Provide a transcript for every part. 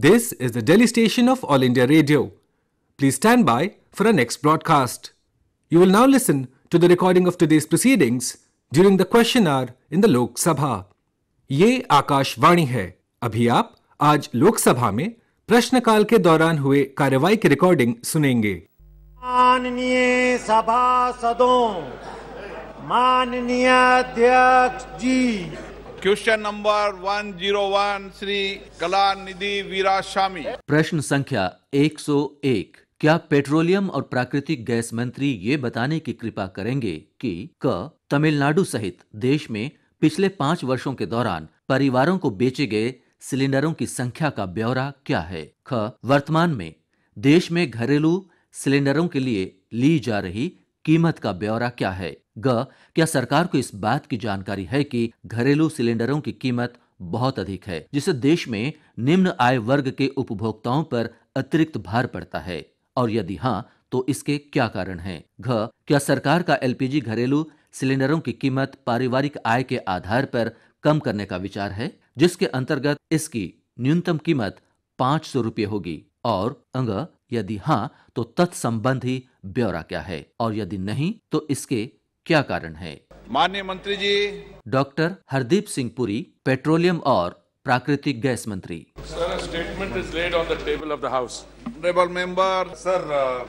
This is the Delhi station of All India Radio. Please stand by for our next broadcast. You will now listen to the recording of today's proceedings during the question hour in the Lok Sabha. ये आकाशवाणी है। अभी आप आज लोकसभा में प्रश्नकाल के दौरान हुए कार्यवाही की रिकॉर्डिंग सुनेंगे। माननीय सभासदों, माननीय अध्यक्ष जी। Question number 101 Shri Kalanidhi Veeraswamy. प्रश्न संख्या 101। क्या पेट्रोलियम और प्राकृतिक गैस मंत्री ये बताने की कृपा करेंगे कि क तमिलनाडु सहित देश में पिछले 5 वर्षों के दौरान परिवारों को बेचे गए सिलेंडरों की संख्या का ब्यौरा क्या है? ख वर्तमान में देश में घरेलू सिलेंडरों के लिए ली जा रही कीमत का ब्यौरा क्या है? ग क्या सरकार को इस बात की जानकारी है कि घरेलू सिलेंडरों की कीमत बहुत अधिक है, जिससे देश में निम्न आय वर्ग के उपभोक्ताओं पर अतिरिक्त भार पड़ता है, और यदि हाँ तो इसके क्या कारण हैं? घ क्या सरकार का एलपीजी घरेलू सिलेंडरों की कीमत पारिवारिक आय के आधार पर कम करने का विचार है, जिसके अंतर्गत इसकी न्यूनतम कीमत 500 रुपये होगी? और अंग यदि हाँ तो तत्संबंधी ब्यौरा क्या है, और यदि नहीं तो इसके क्या कारण है? माननीय मंत्री जी। डॉक्टर हरदीप सिंह पुरी, पेट्रोलियम और प्राकृतिक गैस मंत्री। Sir, a statement is laid on the table of the House. Honorable member. Sir,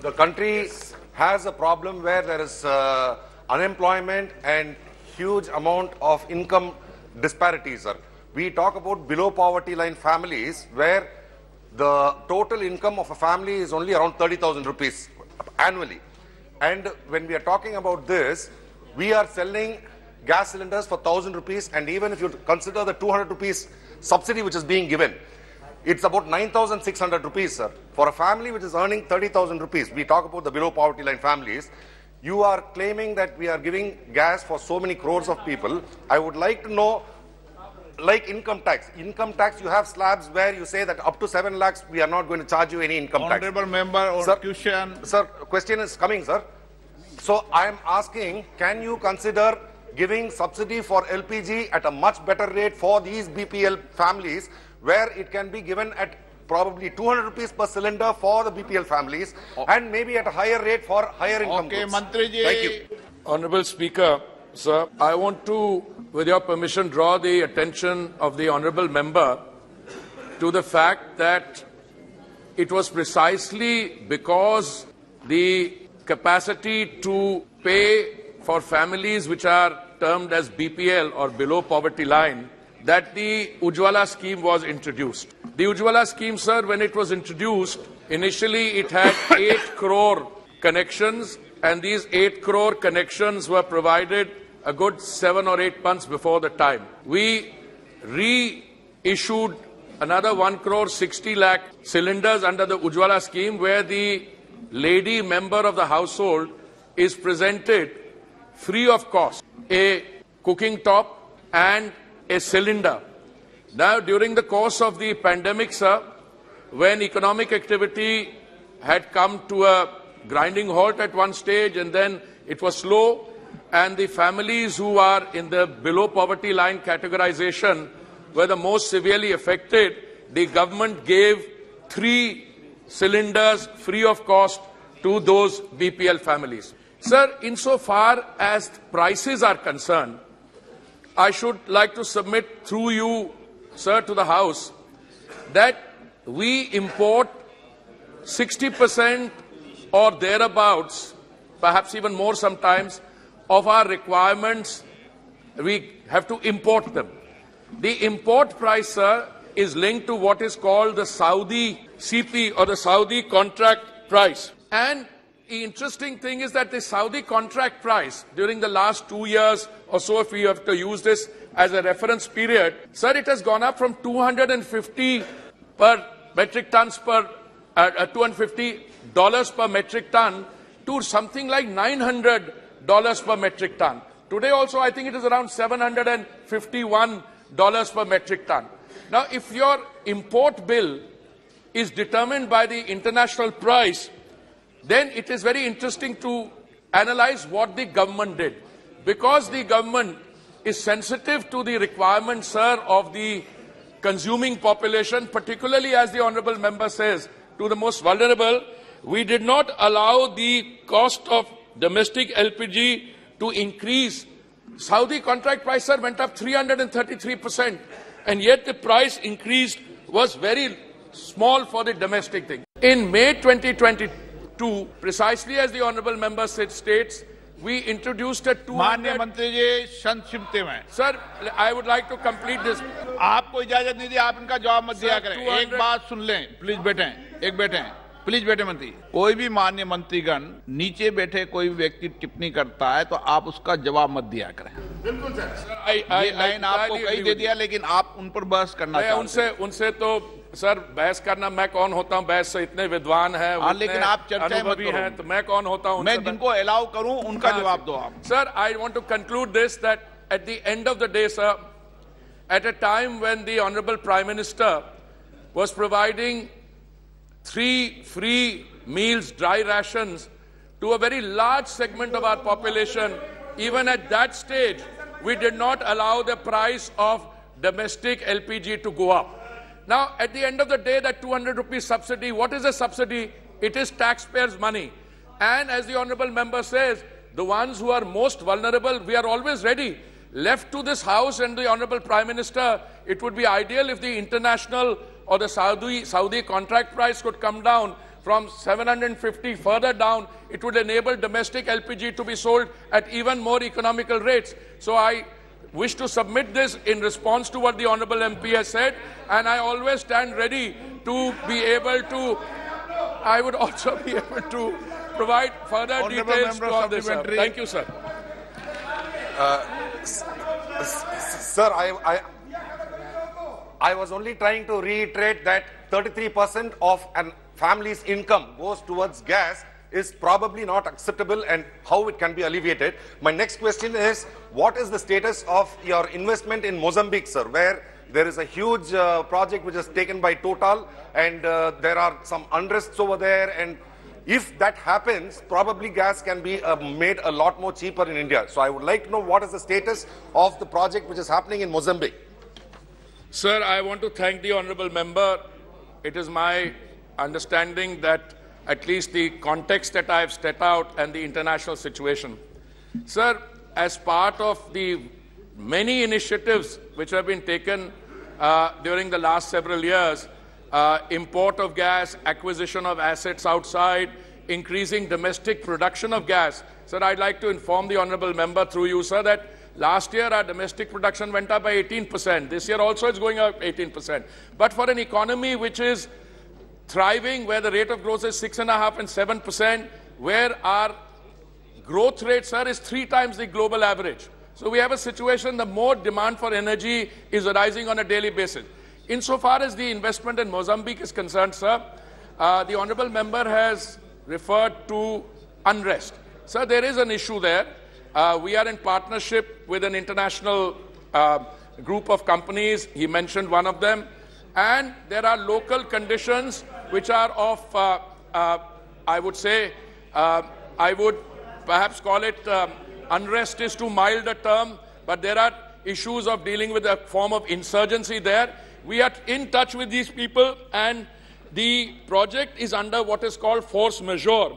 the country has a problem where there is unemployment and huge amount of income disparities, sir. We talk about below poverty line families where the total income of a family is only around 30,000 rupees annually. And when we are talking about this, we are selling gas cylinders for 1,000 rupees, and even if you consider the 200 rupees subsidy which is being given, it's about 9,600 rupees, sir. For a family which is earning 30,000 rupees, we talk about the below poverty line families, you are claiming that we are giving gas for so many crores of people. I would like to know, like income tax, you have slabs where you say that up to 7 lakhs, we are not going to charge you any income tax. Honorable member on Sir, question. Sir, question is coming, sir. So I am asking, can you consider giving subsidy for LPG at a much better rate for these BPL families, where it can be given at probably 200 rupees per cylinder for the BPL families, and maybe at a higher rate for higher income groups? Mantri ji. Thank you. Honorable Speaker, sir, I want to, with your permission, draw the attention of the honorable member to the fact that it was precisely because the capacity to pay for families which are termed as BPL or below poverty line that the Ujjwala scheme was introduced. The Ujjwala scheme, sir, when it was introduced, initially it had 8 crore connections, and these 8 crore connections were provided a good 7 or 8 months before the time. We reissued another 1 crore 60 lakh cylinders under the Ujjwala scheme, where the lady member of the household is presented free of cost a cooking top and a cylinder. Now, during the course of the pandemic, sir, when economic activity had come to a grinding halt at one stage and then it was slow, and the families who are in the below poverty line categorization were the most severely affected, the government gave 3 cylinders free of cost to those BPL families. Sir, insofar as prices are concerned, I should like to submit through you, sir, to the House that we import 60% or thereabouts, perhaps even more sometimes, of our requirements. We have to import them. The import price, sir, is linked to what is called the Saudi CP or the Saudi contract price. And the interesting thing is that the Saudi contract price during the last 2 years or so, if we have to use this as a reference period, sir, it has gone up from 250 per metric tons per $250 per metric ton to something like $900 per metric ton. Today also I think it is around $751 per metric ton. Now, if your import bill is determined by the international price, then it is very interesting to analyze what the government did. Because the government is sensitive to the requirements, sir, of the consuming population, particularly, as the honorable member says, to the most vulnerable. We did not allow the cost of domestic LPG to increase. Saudi contract price, sir, went up 333%, and yet the price increase was very small for the domestic thing. In May 2022, precisely as the honorable member states, we introduced a 200... माननीय मंत्री जी संक्षिप्त में Sir, I would like to complete this. आपको इजाजत नहीं दी, आप इनका जवाब मत दिया करें। 200 एक बात सुन लें, प्लीज बैठें, प्लीज बैठे मंत्री। कोई भी माननीय मंत्रीगण नीचे बैठे कोई व्यक्ति टिप्पणी करता है तो आप उसका जवाब मत दिया करें। बिल्कुल सर, ये लाइन आपको कहीं दे दिया, लेकिन आप उन पर बहस करना चाहते हैं। उनसे तो सर बहस करना, मैं कौन होता हूं? बहस से इतने विद्वान हैं, लेकिन आप चर्चा मत करो। हैं, तो मैं कौन होता हूं? मैं जिनको अलाउ करूं उनका जवाब दो आप। Sir, I want to conclude this, that at the end of the day, sir, at a time when the Honorable Prime Minister was providing 3 free meals, dry rations, to a very large segment of our population, even at that stage, we did not allow the price of domestic LPG to go up. Now, at the end of the day, that 200 rupees subsidy, what is a subsidy? It is taxpayers' money. And as the honorable member says, the ones who are most vulnerable, we are always ready. Left to this House and the honorable Prime Minister, it would be ideal if the international or the Saudi contract price could come down from 750 further down. It would enable domestic LPG to be sold at even more economical rates. So I wish to submit this in response to what the honorable MP has said, and I always stand ready to be able to, I would also be able to provide further details to all this. Sir. Thank you, sir. Sir, I was only trying to reiterate that 33% of a family's income goes towards gas is probably not acceptable, and how it can be alleviated. My next question is, what is the status of your investment in Mozambique, sir, where there is a huge project which is taken by Total, and there are some unrests over there, and if that happens, probably gas can be made a lot more cheaper in India. So I would like to know what is the status of the project which is happening in Mozambique. Sir, I want to thank the honorable member. It is my understanding that at least the context that I have set out and the international situation. Sir, as part of the many initiatives which have been taken during the last several years, import of gas, acquisition of assets outside, increasing domestic production of gas. Sir, I'd like to inform the honorable member through you, sir, that last year our domestic production went up by 18%. This year also it's going up 18%. But for an economy which is thriving, where the rate of growth is 6.5% and 7%, where our growth rate, sir, is 3 times the global average. So we have a situation, the more demand for energy is arising on a daily basis. Insofar as the investment in Mozambique is concerned, sir, the honorable member has referred to unrest. Sir, there is an issue there. We are in partnership with an international group of companies. He mentioned one of them. And there are local conditions which are of, I would say, I would perhaps call it unrest is too mild a term, but there are issues of dealing with a form of insurgency there. We are in touch with these people, and the project is under what is called force majeure.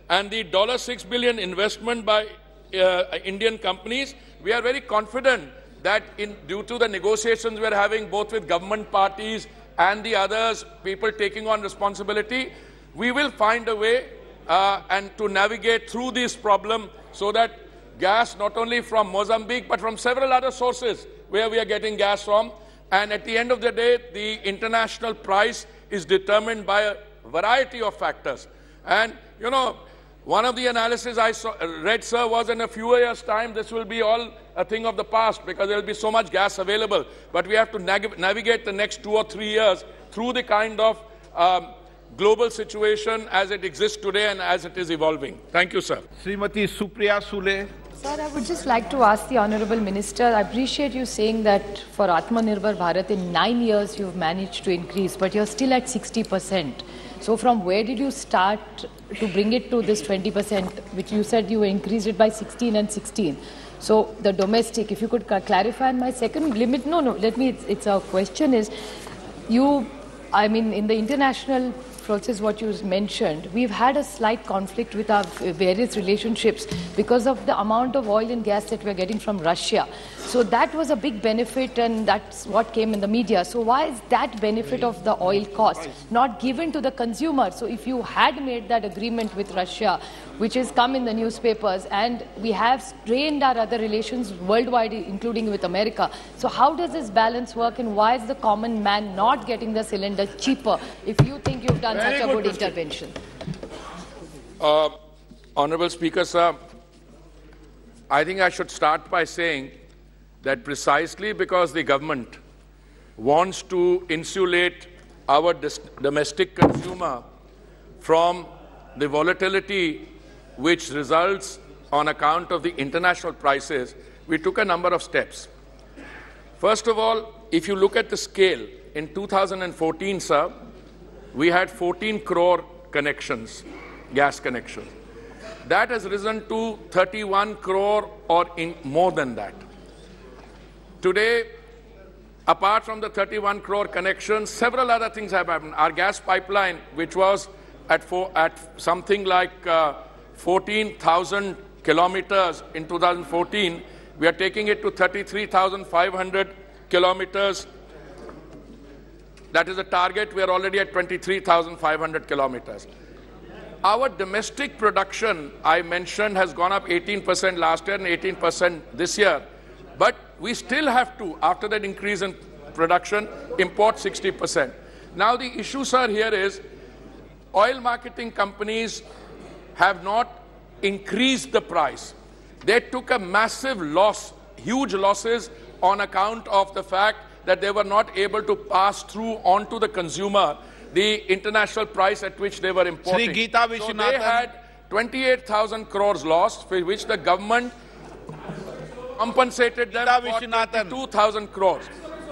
And the $6 billion investment by Indian companies, we are very confident that due to the negotiations we are having both with government parties and the others, people taking on responsibility, we will find a way and to navigate through this problem so that gas not only from Mozambique but from several other sources where we are getting gas from, and at the end of the day the international price is determined by a variety of factors. And you know, one of the analysis I read, sir, was in a few years' time, this will be all a thing of the past because there will be so much gas available. But we have to navigate the next 2 or 3 years through the kind of global situation as it exists today and as it is evolving. Thank you, sir. Srimati Supriya Sule. Sir, I would just like to ask the Honorable Minister, I appreciate you saying that for Atmanirbhar Bharat in 9 years you've managed to increase, but you're still at 60%. So from where did you start to bring it to this 20%, which you said you increased it by 16 and 16? So the domestic, if you could clarify. And my second limit, it's a question is, in the international process, what you mentioned, we've had a slight conflict with our various relationships because of the amount of oil and gas that we're getting from Russia. So that was a big benefit, and that's what came in the media. So why is that benefit of the oil cost not given to the consumer? So if you had made that agreement with Russia, which has come in the newspapers, and we have strained our other relations worldwide, including with America. So how does this balance work, and why is the common man not getting the cylinder cheaper if you think you've done such a good intervention? Honorable Speaker, sir, I think I should start by saying that precisely because the government wants to insulate our domestic consumer from the volatility which results on account of the international prices, we took a number of steps. First of all, if you look at the scale, in 2014, sir, we had 14 crore connections, gas connections. That has risen to 31 crore or more than that. Today, apart from the 31 crore connections, several other things have happened. Our gas pipeline, which was at something like 14,000 kilometers in 2014, we are taking it to 33,500 kilometers. That is a target. We are already at 23,500 kilometers. Our domestic production, I mentioned, has gone up 18% last year and 18% this year. But we still have to, after that increase in production, import 60%. Now the issue, sir, here is oil marketing companies have not increased the price. They took a massive loss, huge losses, on account of the fact that they were not able to pass through onto the consumer the international price at which they were importing. So they had 28,000 crores loss, for which the government compensated them for 22,000 crores.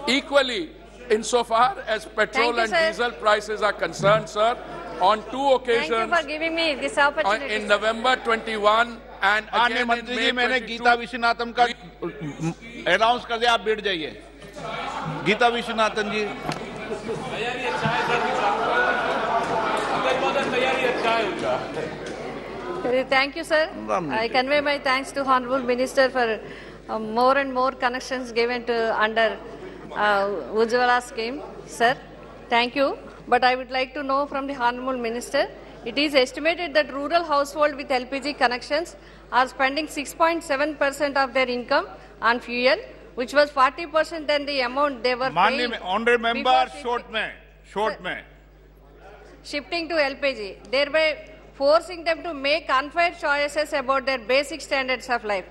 Equally, insofar as petrol and diesel prices are concerned, sir, on two occasions, thank you for giving me this opportunity, in November 21 and again in May 22. Geeta Vishwanathan का announce कर दिया, आप बैठ जाइए. गीता विश्वनाथन जी. Thank you, sir. I convey my thanks to Honorable Minister for more and more connections given to under Ujjwala scheme. Sir, thank you. But I would like to know from the Honorable Minister, it is estimated that rural households with LPG connections are spending 6.7% of their income on fuel, which was 40% than the amount they were paying. Honorable Member, short mein. Shifting to LPG, thereby forcing them to make unfair choices about their basic standards of life.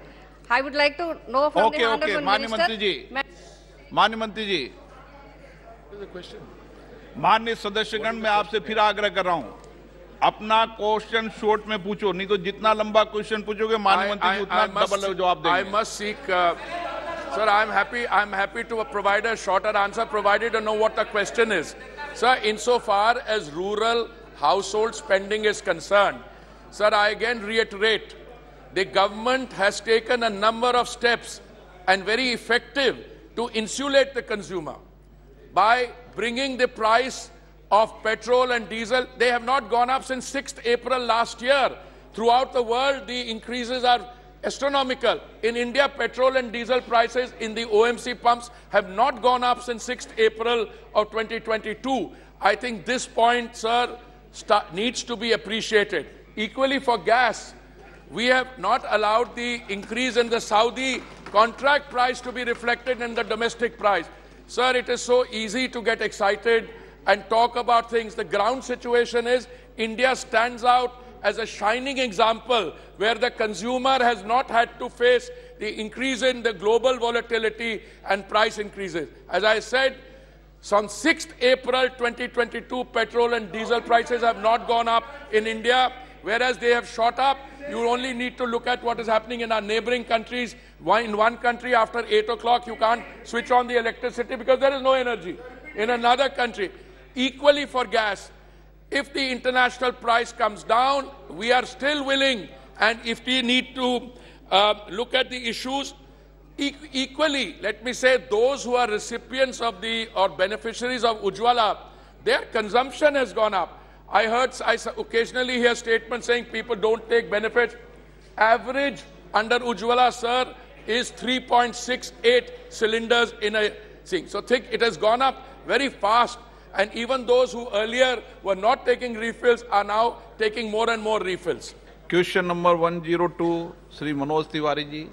I would like to know from the Honorable Minister. माननीय मंत्री जी, माननीय सदस्यगण, मैं आपसे फिर आग्रह कर रहा हूं, अपना क्वेश्चन शॉर्ट में पूछो, नहीं तो जितना लंबा क्वेश्चन पूछोगे माननीय मंत्री जी उतना डबल जवाब देंगे. I must seek, sir, I'm happy to provide a shorter answer, provided to know what the question is. Sir, insofar as rural household spending is concerned, sir, I again reiterate, the government has taken a number of steps and very effective to insulate the consumer by bringing the price of petrol and diesel. They have not gone up since 6th April last year. Throughout the world, the increases are astronomical. In India, petrol and diesel prices in the OMC pumps have not gone up since 6th April of 2022. I think this point, sir, needs to be appreciated. Equally for gas, we have not allowed the increase in the Saudi contract price to be reflected in the domestic price. Sir, it is so easy to get excited and talk about things. The ground situation is India stands out as a shining example where the consumer has not had to face the increase in the global volatility and price increases. As I said, on 6th April 2022, petrol and diesel prices have not gone up in India, whereas they have shot up. You only need to look at what is happening in our neighboring countries. In one country, after 8 o'clock, you can't switch on the electricity because there is no energy. In another country, equally for gas, If the international price comes down, we are still willing, and if we need to look at the issues, equally, let me say, those who are recipients of or beneficiaries of Ujjwala, their consumption has gone up. I occasionally hear statements saying people don't take benefits. Average under Ujjwala, sir, is 3.68 cylinders in a thing. So think it has gone up very fast. And even those who earlier were not taking refills are now taking more and more refills. Question number 102 Shri Manoj Tiwari ji.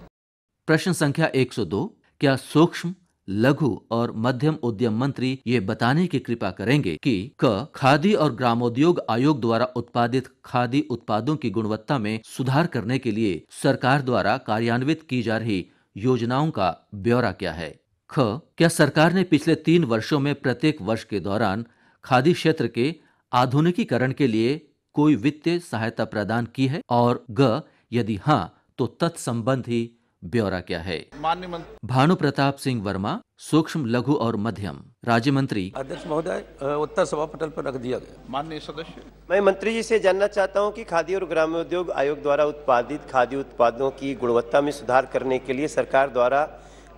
प्रश्न संख्या 102। क्या सूक्ष्म, लघु और मध्यम उद्यम मंत्री ये बताने की कृपा करेंगे कि क खादी और ग्रामोद्योग आयोग द्वारा उत्पादित खादी उत्पादों की गुणवत्ता में सुधार करने के लिए सरकार द्वारा कार्यान्वित की जा रही योजनाओं का ब्यौरा क्या है? ख क्या सरकार ने पिछले 3 वर्षों में प्रत्येक वर्ष के दौरान खादी क्षेत्र के आधुनिकीकरण के लिए कोई वित्तीय सहायता प्रदान की है? और ग यदि हाँ तो तत्संबंधी ब्यौरा क्या है? माननीय मंत्री भानु प्रताप सिंह वर्मा, सूक्ष्म, लघु और मध्यम राज्य मंत्री। अध्यक्ष महोदय, उत्तर सभा पटल पर रख दिया गया। माननीय सदस्य, मैं मंत्री जी से जानना चाहता हूं कि खादी और ग्रामोद्योग आयोग द्वारा उत्पादित खादी उत्पादों की गुणवत्ता में सुधार करने के लिए सरकार द्वारा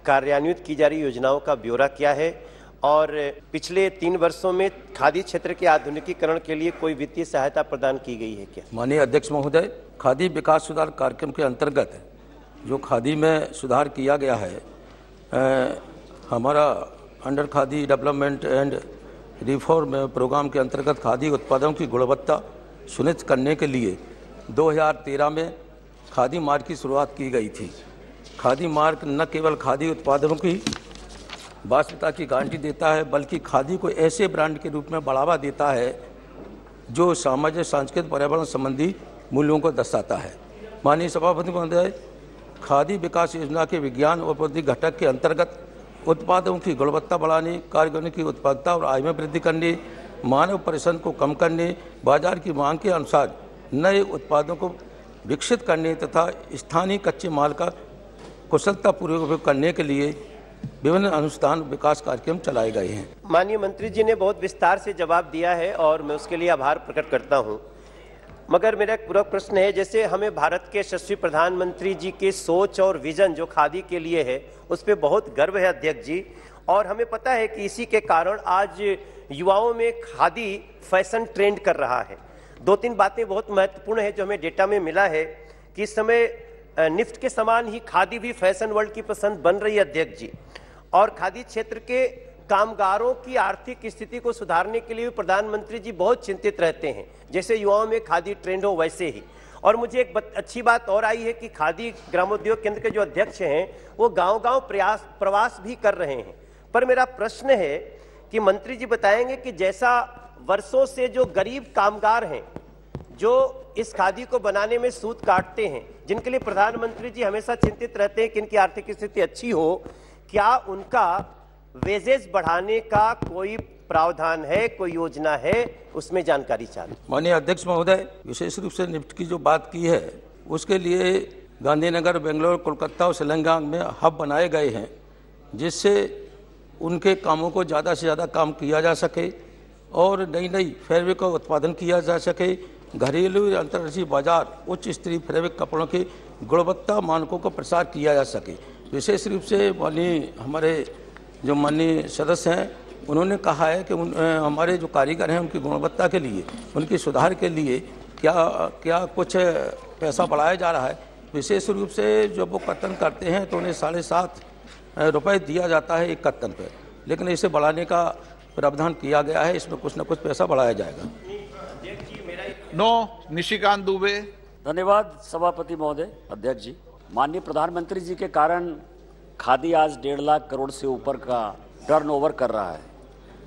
कार्यान्वित की जा रही योजनाओं का ब्यौरा क्या है, और पिछले 3 वर्षों में खादी क्षेत्र के आधुनिकीकरण के लिए कोई वित्तीय सहायता प्रदान की गई है क्या? माननीय अध्यक्ष महोदय, खादी विकास सुधार कार्यक्रम के अंतर्गत जो खादी में सुधार किया गया है, हमारा under khadi development and reform programme के अंतर्गत खादी उत्पादों की गुणवत्ता सुनिश्चित करने के लिए 2013 में खादी मार्क की शुरुआत की गई थी। खादी मार्क न केवल खादी उत्पादों की वास्तविकता की गारंटी देता है, बल्कि खादी को ऐसे ब्रांड के रूप में बढ़ावा देता है जो सामाजिक, सांस्कृतिक, पर्यावरण संबंधी मूल्यों को दर्शाता है। माननीय सभापति महोदय, खादी विकास योजना के विज्ञान और प्रौद्योगिकी घटक के अंतर्गत उत्पादों की गुणवत्ता बढ़ाने, कारीगरों की उत्पादकता और आय में वृद्धि करने, मानव परिश्रम को कम करने, बाजार की मांग के अनुसार नए उत्पादों को विकसित करने तथा स्थानीय कच्चे माल का कुशलतापूर्वक उपयोग करने के लिए विभिन्न अनुष्ठान विकास कार्यक्रम चलाए गए हैं। माननीय मंत्री जी ने बहुत विस्तार से जवाब दिया है और मैं उसके लिए आभार प्रकट करता हूं। मगर मेरा एक पूरा प्रश्न है, जैसे हमें भारत के यशस्वी प्रधानमंत्री जी के सोच और विजन जो खादी के लिए है उस पर बहुत गर्व है अध्यक्ष जी, और हमें पता है कि इसी के कारण आज युवाओं में खादी फैशन ट्रेंड कर रहा है। 2-3 बातें बहुत महत्वपूर्ण है जो हमें डेटा में मिला है कि इस समय निफ्ट के समान ही खादी भी फैशन वर्ल्ड की पसंद बन रही है अध्यक्ष जी, और खादी क्षेत्र के कामगारों की आर्थिक स्थिति को सुधारने के लिए प्रधानमंत्री जी बहुत चिंतित रहते हैं, जैसे युवाओं में खादी ट्रेंड हो वैसे ही। और मुझे एक अच्छी बात और आई है कि खादी ग्रामोद्योग केंद्र के जो अध्यक्ष हैं वो गांव-गांव प्रवास भी कर रहे हैं। पर मेरा प्रश्न है कि मंत्री जी बताएंगे कि जैसा वर्षों से जो गरीब कामगार हैं जो इस खादी को बनाने में सूत काटते हैं, जिनके लिए प्रधानमंत्री जी हमेशा चिंतित रहते हैं कि इनकी आर्थिक स्थिति अच्छी हो, क्या उनका वेजेस बढ़ाने का कोई प्रावधान है, कोई योजना है, उसमें जानकारी चाहिए। माननीय अध्यक्ष महोदय, विशेष रूप से निफ्ट की जो बात की है उसके लिए गांधीनगर, बेंगलोर, कोलकाता और शिलांग में हब बनाए गए हैं, जिससे उनके कामों को ज़्यादा से ज़्यादा काम किया जा सके और नई नई फैब्रिक का उत्पादन किया जा सके। घरेलू या अंतर्राष्ट्रीय बाजार उच्च स्तरीय फैब्रिक कपड़ों के गुणवत्ता मानकों का प्रसार किया जा सके। विशेष रूप से हमारे जो माननीय सदस्य हैं उन्होंने कहा है कि हमारे जो कारीगर हैं उनकी गुणवत्ता के लिए, उनके सुधार के लिए क्या कुछ पैसा बढ़ाया जा रहा है। विशेष रूप से जब वो कर्तन करते हैं तो उन्हें 7.5 रुपये दिया जाता है एक कर्तन पर, लेकिन इसे बढ़ाने का प्रावधान किया गया है, इसमें कुछ न कुछ पैसा बढ़ाया जाएगा। निशिकांत दुबे। धन्यवाद सभापति महोदय। अध्यक्ष जी, माननीय प्रधानमंत्री जी के कारण खादी आज 1.5 लाख करोड़ से ऊपर का टर्नओवर कर रहा है।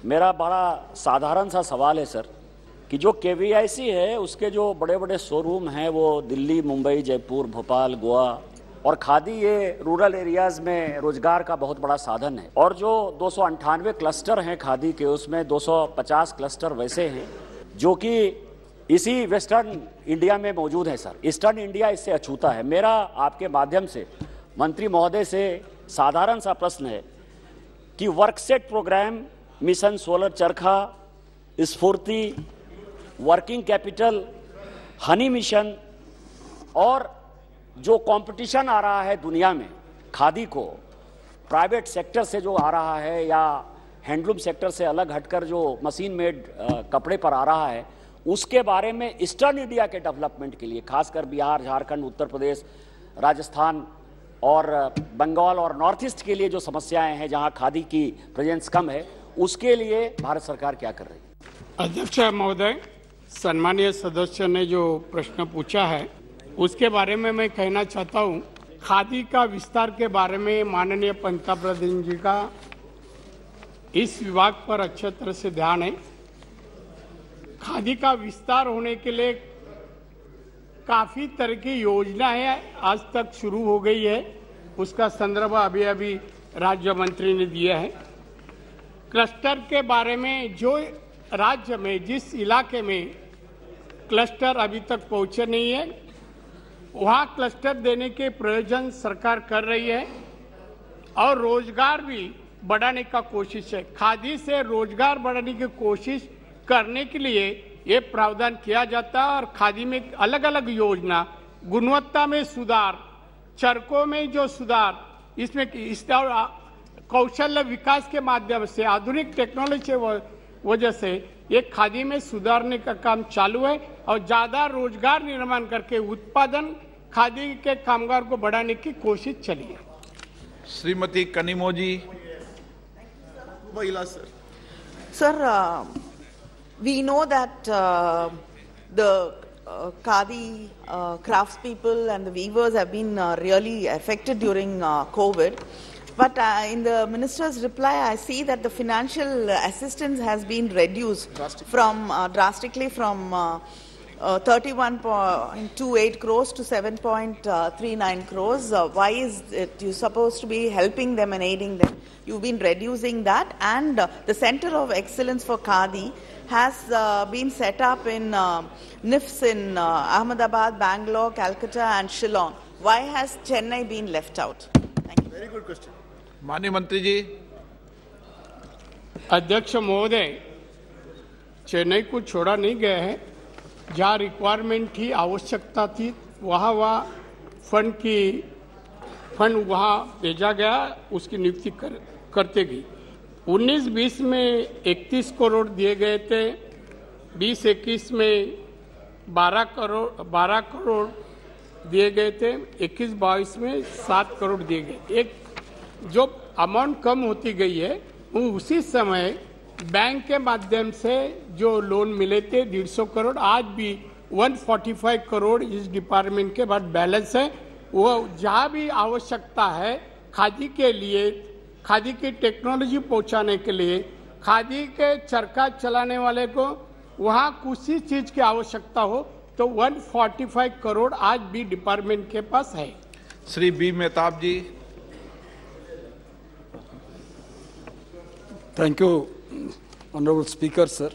मेरा बड़ा साधारण सा सवाल है सर कि जो केवीआईसी है उसके जो बड़े बड़े शोरूम हैं वो दिल्ली, मुंबई, जयपुर, भोपाल, गोवा, और खादी ये रूरल एरियाज़ में रोजगार का बहुत बड़ा साधन है। और जो 298 क्लस्टर हैं खादी के, उसमें 250 क्लस्टर वैसे हैं जो कि इसी वेस्टर्न इंडिया में मौजूद है सर। ईस्टर्न इंडिया इससे अछूता है। मेरा आपके माध्यम से मंत्री महोदय से साधारण सा प्रश्न है कि वर्कसेट प्रोग्राम, मिशन सोलर चरखा, स्फूर्ति वर्किंग कैपिटल, हनी मिशन और जो कंपटीशन आ रहा है दुनिया में खादी को प्राइवेट सेक्टर से जो आ रहा है या हैंडलूम सेक्टर से अलग हटकर जो मशीन मेड कपड़े पर आ रहा है, उसके बारे में ईस्टर्न इंडिया के डेवलपमेंट के लिए, खासकर बिहार, झारखंड, उत्तर प्रदेश, राजस्थान और बंगाल और नॉर्थ ईस्ट के लिए जो समस्याएं हैं जहां खादी की प्रेजेंस कम है, उसके लिए भारत सरकार क्या कर रही है? अध्यक्ष महोदय, सम्मानीय सदस्य ने जो प्रश्न पूछा है उसके बारे में मैं कहना चाहता हूं। खादी का विस्तार के बारे में माननीय पंतप्रधान जी का इस विभाग पर अच्छे तरह से ध्यान है। खादी का विस्तार होने के लिए काफी तरह की योजनाएं आज तक शुरू हो गई है, उसका संदर्भ अभी अभी राज्य मंत्री ने दिया है। क्लस्टर के बारे में जो राज्य में जिस इलाके में क्लस्टर अभी तक पहुंचे नहीं है, वहां क्लस्टर देने के प्रयोजन सरकार कर रही है और रोजगार भी बढ़ाने का कोशिश है। खादी से रोजगार बढ़ाने की कोशिश करने के लिए ये प्रावधान किया जाता है और खादी में अलग अलग योजना, गुणवत्ता में सुधार, चरकों में जो सुधार, इसमें कौशल्य विकास के माध्यम से, आधुनिक टेक्नोलॉजी के वजह से ये खादी में सुधारने का काम चालू है और ज्यादा रोजगार निर्माण करके उत्पादन खादी के कामगार को बढ़ाने की कोशिश चली है। श्रीमती कनिमोजी। महिला sir, we know that the Khadi craftspeople and the weavers have been really affected during COVID. But in the minister's reply, I see that the financial assistance has been reduced drastically from 31.28 crores to 7.39 crores. Why is it you supposed to be helping them and aiding them? You've been reducing that, and the Center of Excellence for Khadi has been set up in NIFs in Ahmedabad, Bangalore, Calcutta and Shillong. Why has Chennai been left out? Thank you. Very good question. माननीय मंत्री जी। अध्यक्ष महोदय, चेन्नई को छोड़ा नहीं गया है। जहाँ रिक्वायरमेंट थी, आवश्यकता थी, वहाँ फंड वहाँ भेजा गया, उसकी नियुक्ति करते गई। 19-20 में 31 करोड़ दिए गए थे, 20-21 में 12 करोड़ दिए गए थे, 21-22 में 7 करोड़ दिए गए। एक जो अमाउंट कम होती गई है, उसी समय बैंक के माध्यम से जो लोन मिले थे 150 करोड़, आज भी 145 करोड़ इस डिपार्टमेंट के बाद बैलेंस है। वो जहाँ भी आवश्यकता है खादी के लिए, खादी की टेक्नोलॉजी पहुँचाने के लिए, खादी के चरखा चलाने वाले को वहाँ किसी चीज़ की आवश्यकता हो तो 145 करोड़ आज भी डिपार्टमेंट के पास है। Shri B Mehtab ji. Thank you, Honorable Speaker, sir.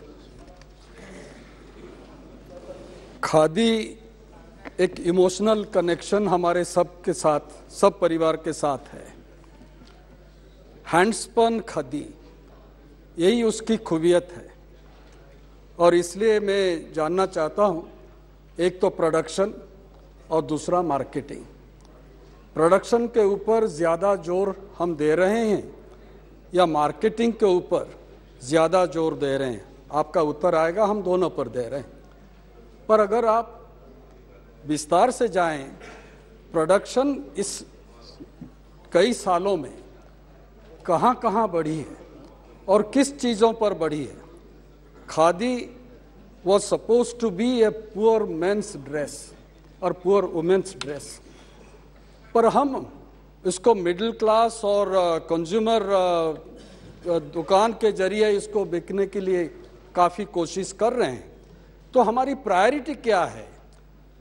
Khadi एक इमोशनल कनेक्शन हमारे सब के साथ, सब परिवार के साथ है। हैंडस्पन खादी, यही उसकी खूबियत है और इसलिए मैं जानना चाहता हूँ, एक तो प्रोडक्शन और दूसरा मार्केटिंग। प्रोडक्शन के ऊपर ज़्यादा जोर हम दे रहे हैं या मार्केटिंग के ऊपर ज़्यादा जोर दे रहे हैं? आपका उत्तर आएगा, हम दोनों पर दे रहे हैं। पर अगर आप विस्तार से जाएं, प्रोडक्शन इस कई सालों में कहाँ कहाँ बढ़ी है और किस चीज़ों पर बढ़ी है? Khadi was supposed to be a poor men's dress और poor women's dress, पर हम इसको मिडिल क्लास और कंज्यूमर दुकान के जरिए इसको बिकने के लिए काफ़ी कोशिश कर रहे हैं। तो हमारी प्रायोरिटी क्या है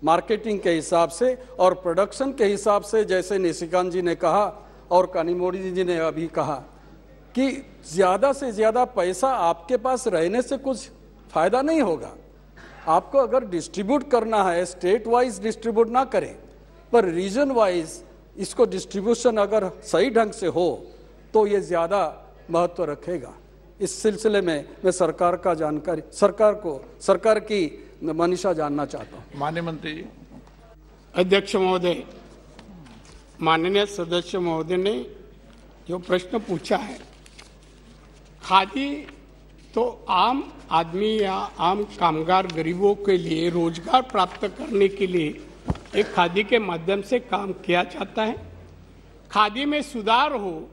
मार्केटिंग के हिसाब से और प्रोडक्शन के हिसाब से? जैसे निशिकांत जी ने कहा और कानीमोड़ी जी ने अभी कहा कि ज़्यादा से ज़्यादा पैसा आपके पास रहने से कुछ फ़ायदा नहीं होगा। आपको अगर डिस्ट्रीब्यूट करना है, स्टेट वाइज डिस्ट्रीब्यूट ना करें पर रीजन वाइज इसको डिस्ट्रीब्यूशन अगर सही ढंग से हो तो ये ज़्यादा महत्व रखेगा। इस सिलसिले में मैं सरकार की मनीषा जानना चाहता हूँ। माननीय मंत्री जी। अध्यक्ष महोदय, माननीय सदस्य महोदय ने जो प्रश्न पूछा है, खादी तो आम आदमी या आम कामगार गरीबों के लिए रोजगार प्राप्त करने के लिए एक खादी के माध्यम से काम किया जाता है। खादी में सुधार हो,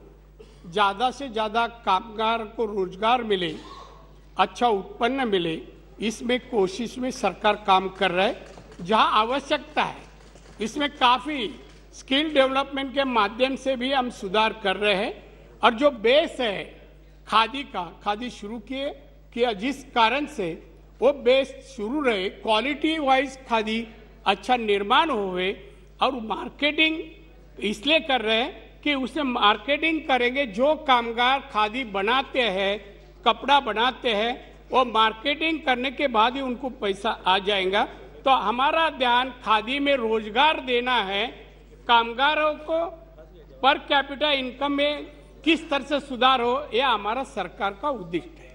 ज़्यादा से ज़्यादा कामगार को रोजगार मिले, अच्छा उत्पन्न मिले, इसमें कोशिश में सरकार काम कर रहा है। जहां आवश्यकता है इसमें काफ़ी स्किल डेवलपमेंट के माध्यम से भी हम सुधार कर रहे हैं। और जो बेस है खादी का, खादी शुरू किया जिस कारण से वो बेस शुरू रहे, क्वालिटी वाइज खादी अच्छा निर्माण होवे, और मार्केटिंग इसलिए कर रहे हैं कि उसमें मार्केटिंग करेंगे। जो कामगार खादी बनाते हैं, कपड़ा बनाते हैं, वो मार्केटिंग करने के बाद ही उनको पैसा आ जाएगा। तो हमारा ध्यान खादी में रोजगार देना है, कामगारों को पर कैपिटा इनकम में किस तरह से सुधार हो, यह हमारा सरकार का उद्देश्य है।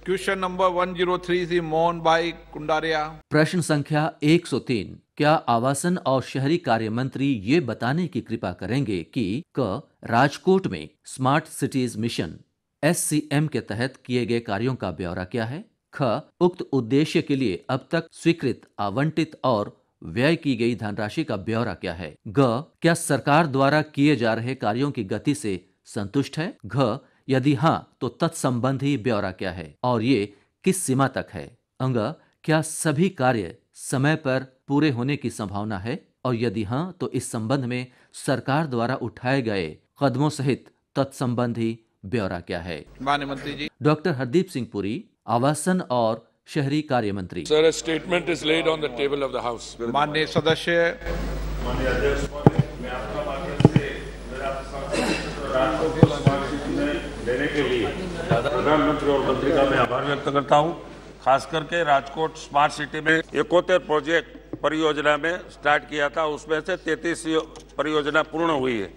क्वेश्चन नंबर 103 से मोहन भाई कुंडारिया। प्रश्न संख्या 103। क्या आवासन और शहरी कार्य मंत्री ये बताने की कृपा करेंगे कि क राजकोट में स्मार्ट सिटीज मिशन SCM के तहत किए गए कार्यों का ब्यौरा क्या है? ख उक्त उद्देश्य के लिए अब तक स्वीकृत, आवंटित और व्यय की गई धनराशि का ब्यौरा क्या है? ग क्या सरकार द्वारा किए जा रहे कार्यों की गति से संतुष्ट है? घ यदि हाँ तो तत्संबंधी ब्यौरा क्या है और ये किस सीमा तक है? अंग क्या सभी कार्य समय पर पूरे होने की संभावना है और यदि हाँ तो इस संबंध में सरकार द्वारा उठाए गए कदमों सहित तत्संबंधी ब्यौरा क्या है? माननीय मंत्री जी। डॉक्टर हरदीप सिंह पुरी, आवासन और शहरी कार्य मंत्री। Sir, a statement is laid on the table of the House. माननीय सदस्य। माननीय अध्यक्ष महोदय, मैं आपका माध्यम से देने के लिए प्रधानमंत्री और मंत्री का मैं आभार व्यक्त करता हूं। खास करके राजकोट स्मार्ट सिटी में 71 प्रोजेक्ट परियोजना में स्टार्ट किया था, उसमें से 33 परियोजना पूर्ण हुई है,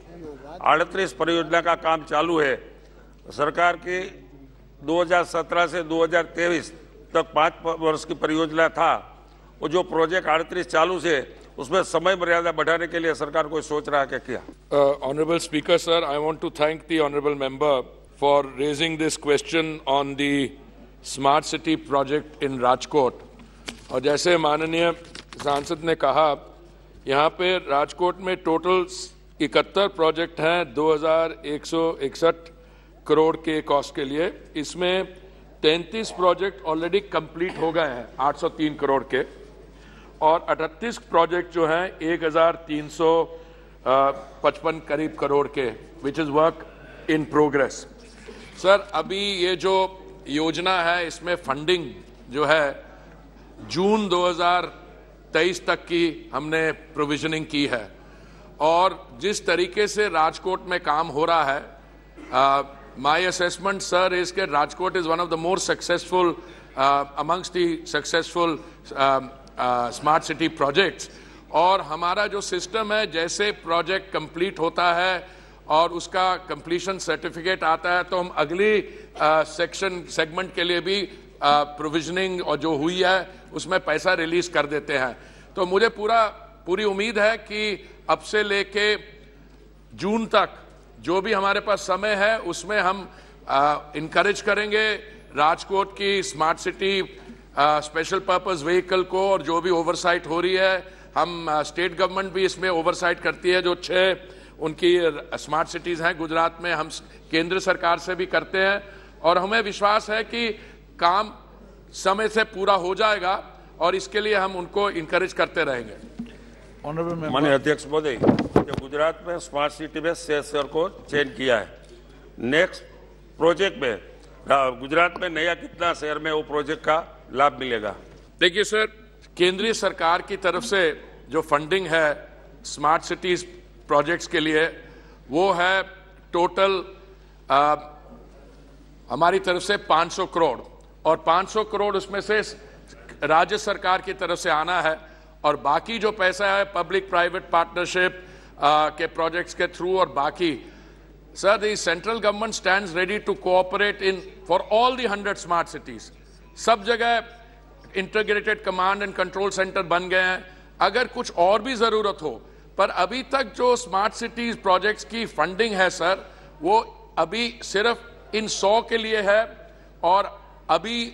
38 परियोजना का काम चालू है। सरकार की 2017 से 2023 तक 5 वर्ष की परियोजना था, वो जो प्रोजेक्ट 38 चालू से उसमें समय मर्यादा बढ़ाने के लिए सरकार कोई सोच रहा है क्या? Honorable Speaker, sir, I want to thank the honorable member for raising this question on the smart city project in Rajkot. और जैसे माननीय सांसद ने कहा, यहाँ पे राजकोट में टोटल 71 प्रोजेक्ट हैं 2161 करोड़ के कॉस्ट के लिए। इसमें 33 प्रोजेक्ट ऑलरेडी कंप्लीट हो गए हैं 803 करोड़ के, और 38 प्रोजेक्ट जो हैं 1355 करीब करोड़ के, which is work in progress. Sir, अभी ये जो योजना है इसमें फंडिंग जो है जून 2023 तक की हमने प्रोविजनिंग की है, और जिस तरीके से राजकोट में काम हो रहा है, माय असेसमेंट सर इज के Rajkot is one of the more successful amongst the successful smart city projects. और हमारा जो सिस्टम है, जैसे प्रोजेक्ट कंप्लीट होता है और उसका कंप्लीशन सर्टिफिकेट आता है तो हम अगली सेगमेंट के लिए भी प्रोविजनिंग और जो हुई है उसमें पैसा रिलीज कर देते हैं। तो मुझे पूरी उम्मीद है कि अब से लेके जून तक जो भी हमारे पास समय है उसमें हम इनकरेज करेंगे राजकोट की smart city special purpose vehicle को, और जो भी ओवरसाइट हो रही है हम स्टेट गवर्नमेंट भी इसमें ओवरसाइट करती है। जो 6 उनकी स्मार्ट सिटीज हैं गुजरात में, हम केंद्र सरकार से भी करते हैं, और हमें विश्वास है कि काम समय से पूरा हो जाएगा और इसके लिए हम उनको इनकरेज करते रहेंगे। माननीय अध्यक्ष महोदय, जो गुजरात में स्मार्ट सिटी में शेयर को चयन किया है, नेक्स्ट प्रोजेक्ट में गुजरात में नया कितना शहर में वो प्रोजेक्ट का लाभ मिलेगा? देखिए सर, केंद्रीय सरकार की तरफ से जो फंडिंग है स्मार्ट सिटीज प्रोजेक्ट्स के लिए वो है टोटल हमारी तरफ से 500 करोड़, और 500 करोड़ उसमें से राज्य सरकार की तरफ से आना है, और बाकी जो पैसा है पब्लिक प्राइवेट पार्टनरशिप के प्रोजेक्ट्स के थ्रू और बाकी Sir, the central government stands ready to cooperate for all the 100 smart cities. सब जगह integrated command and control centre बन गए हैं. अगर कुछ और भी जरूरत हो, पर अभी तक जो स्मार्ट सिटीज प्रोजेक्ट्स की फंडिंग है सर, वो अभी सिर्फ इन 100 के लिए है. और अभी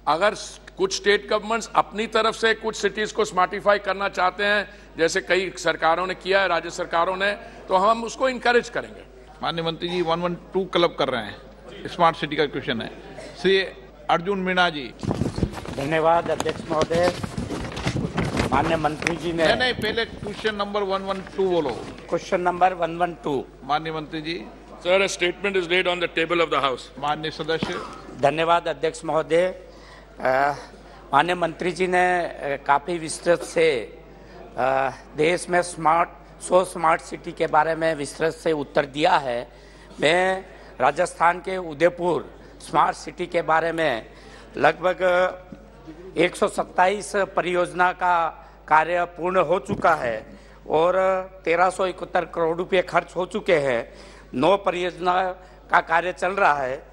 अगर कुछ स्टेट गवर्नमेंट्स अपनी तरफ से कुछ सिटीज को स्मार्टिफाई करना चाहते हैं, जैसे कई सरकारों ने किया है, राज्य सरकारों ने, तो हम उसको इनकरेज करेंगे. माननीय मंत्री जी 112 क्लब कर रहे हैं. स्मार्ट सिटी का क्वेश्चन है. श्री अर्जुन मीणा जी. धन्यवाद अध्यक्ष महोदय. माननीय मंत्री जी ने नहीं, पहले क्वेश्चन नंबर 112 बोलो. Question number 112. माननीय मंत्री जी. Sir, a statement is laid on the table of the house. माननीय सदस्य. धन्यवाद अध्यक्ष महोदय. माननीय मंत्री जी ने काफी विस्तृत से देश में 100 स्मार्ट सिटी के बारे में विस्तृत से उत्तर दिया है. मैं राजस्थान के उदयपुर स्मार्ट सिटी के बारे में लगभग 127 परियोजना का कार्य पूर्ण हो चुका है और 1371 करोड़ रुपए खर्च हो चुके हैं. 9 परियोजना का कार्य चल रहा है.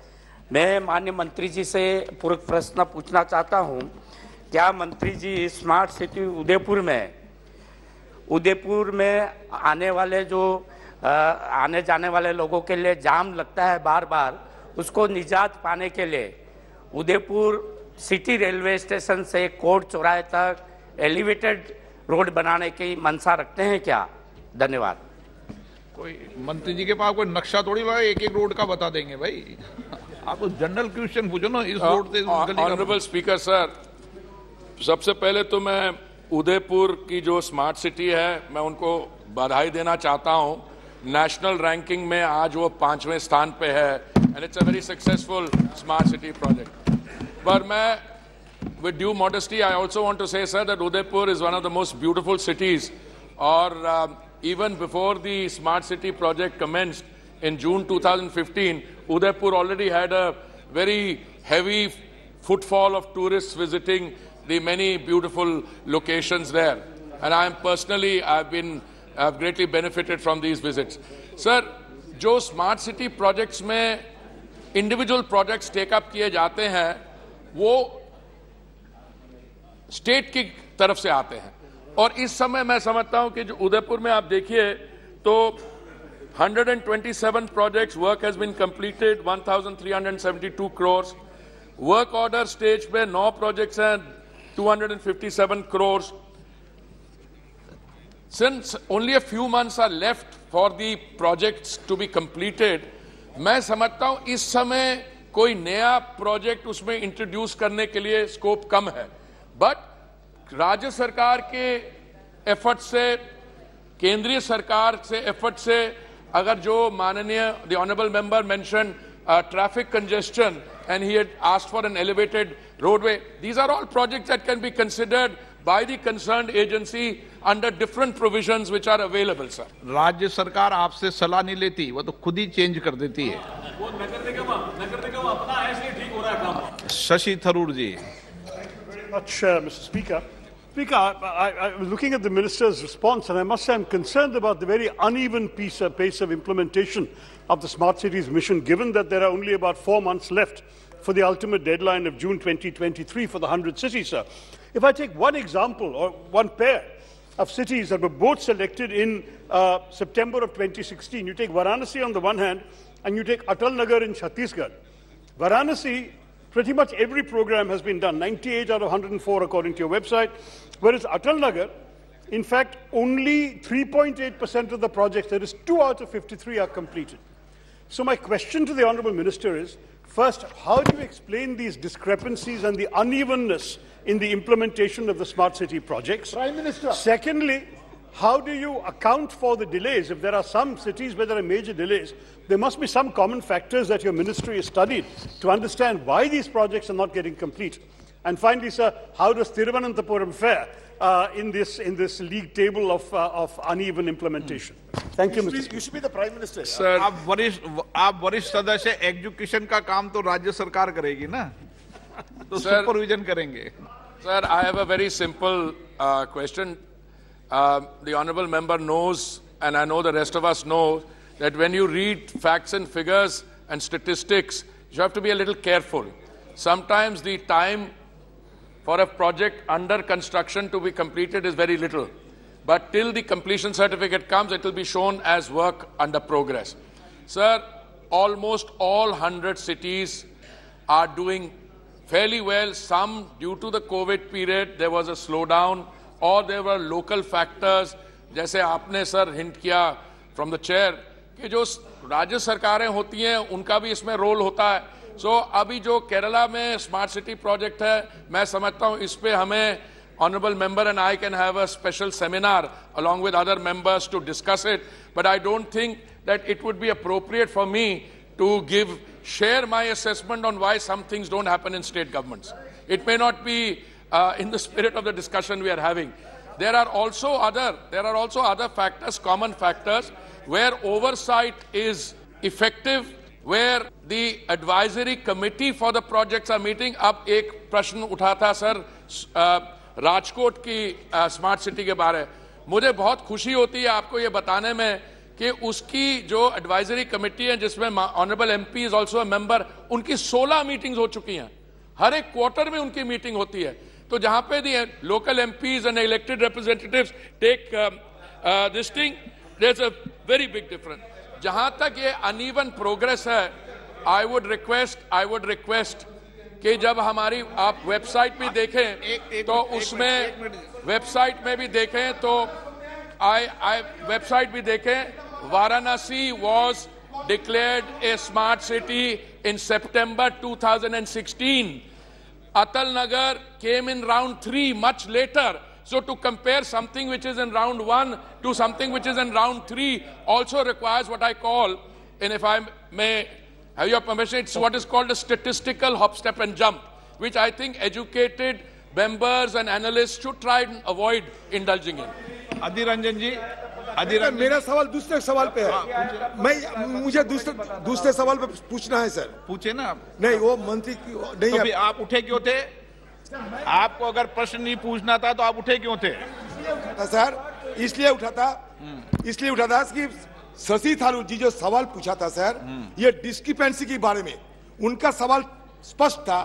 मैं माननीय मंत्री जी से पूरक प्रश्न पूछना चाहता हूं. क्या मंत्री जी स्मार्ट सिटी उदयपुर में आने वाले जो आने जाने वाले लोगों के लिए जाम लगता है बार बार, उसको निजात पाने के लिए उदयपुर सिटी रेलवे स्टेशन से कोट चौराहे तक एलिवेटेड रोड बनाने की मंशा रखते हैं क्या? धन्यवाद. कोई मंत्री जी के पास कोई नक्शा थोड़ी लाए, एक एक रोड का बता देंगे भाई. आप तो जनरल क्वेश्चन पूछो ना, इस रोड से ऑनरेबल स्पीकर सर, सबसे पहले तो मैं उदयपुर की जो स्मार्ट सिटी है, मैं उनको बधाई देना चाहता हूं. नेशनल रैंकिंग में आज वो 5वें स्थान पे है and it's a very successful smart city project. पर मैं with due modesty, I also want to say, sir, that Udaipur is one of the most beautiful cities. Or even before the smart city project commenced in June 2015, Udaipur already had a very heavy footfall of tourists visiting the many beautiful locations there. And I am personally, I've greatly benefited from these visits. Sir, जो smart city projects में individual projects take up किए जाते हैं, वो state की तरफ से आते हैं. और इस समय मैं समझता हूं कि जो उदयपुर में आप देखिए तो 127 projects work has been completed, 1372 crore. Work order stage पे 9 प्रोजेक्ट्स हैं, 257 crore. Since only a few months are left for the projects to be completed, मैं समझता हूं इस समय कोई नया प्रोजेक्ट उसमें इंट्रोड्यूस करने के लिए स्कोप कम है. बट राज्य सरकार के एफर्ट से, केंद्रीय सरकार से एफर्ट से, अगर जो माननीय the honourable member mention traffic congestion and he had asked for an elevated roadway, these are all projects that can be considered by the concerned agency under different provisions which are available, sir. राज्य सरकार आपसे सलाह नहीं लेती, वो तो खुद ही change कर देती है. वो नगर निगम अपना है, इसलिए ठीक हो रहा है काम. शशि थरूर जी. Much, Mr. Speaker. Speaker, I was looking at the Minister's response and I must say I'm concerned about the very uneven pace of implementation of the Smart Cities mission, given that there are only about 4 months left for the ultimate deadline of June 2023 for the 100 cities, sir. If I take one example or one pair of cities that were both selected in September of 2016, you take Varanasi on the one hand and you take Atal Nagar in Chhattisgarh. Varanasi, pretty much every program has been done, 98 out of 104 according to your website, whereas Atal Nagar, in fact, only 3.8% of the projects, that is 2 out of 53, are completed. So my question to the Honourable Minister is, first, how do you explain these discrepancies and the unevenness in the implementation of the smart city projects? Prime Minister. Secondly, how do you account for the delays? If there are some cities where there are major delays, there must be some common factors that your ministry has studied to understand why these projects are not getting complete. And finally, sir, how does Thiruvananthapuram fare in this league table of uneven implementation? Thank you, Mr. Speaker. You should be the Prime Minister. Sir, आप वरिष्ठ सदस्य, education का काम तो राज्य सरकार करेगी ना, तो सुपरविजन करेंगे. Sir, I have a very simple question. The honourable member knows, and I know the rest of us know, that when you read facts and figures and statistics, you have to be a little careful. Sometimes the time for a project under construction to be completed is very little. But till the completion certificate comes, it will be shown as work under progress. Sir, almost all 100 cities are doing fairly well. Some, due to the COVID period, there was a slowdown, or there were local factors, जैसे आपने sir hint किया from the chair कि जो राज्य सरकारें होती हैं उनका भी इसमें रोल होता है. सो अभी जो केरला में स्मार्ट सिटी प्रोजेक्ट है, मैं समझता हूँ इस पे हमें honorable member and I can have a special seminar along with other members to discuss it, but I don't think that it would be appropriate for me to share my assessment on why some things don't happen in state governments. It may not be in the spirit of the discussion we are having. There are also other factors, common factors, where oversight is effective, where the advisory committee for the projects are meeting. अब एक प्रश्न उठा था sir Rajkot की smart city के बारे में. मुझे बहुत खुशी होती है आपको ये बताने में कि उसकी जो एडवाइजरी कमेटी है जिसमें honourable MP is also a member, उनकी 16 मीटिंग्स हो चुकी हैं. हर एक क्वार्टर में उनकी मीटिंग होती है. तो जहां पे the local MPs and elected representatives take this thing, there is a very big difference. जहां तक ये अनइवन प्रोग्रेस है, आई वुड रिक्वेस्ट कि जब हमारी आप वेबसाइट भी देखें तो उसमें वेबसाइट में भी देखें तो वेबसाइट भी देखें, Varanasi was declared A smart city in September 2016. Atal Nagar came in round 3 much later. So to compare something which is in round 1 to something which is in round 3 also requires what I call, and if I may have your permission, it's what is called a statistical hop, step and jump, which I think educated members and analysts should try and avoid indulging in. Adhir Ranjan जी, मेरा सवाल दूसरे सवाल पे है. मुझे दूसरे सवाल पे पूछना है सर. पूछे ना. नहीं, वो मंत्री नहीं. तो आप उठे क्यों थे? आपको अगर प्रश्न नहीं पूछना था तो आप उठे क्यों थे? सर इसलिए उठा था कि शशि थारूर जी जो सवाल पूछा था सर, ये डिस्क्रिपेंसी के बारे में उनका सवाल स्पष्ट था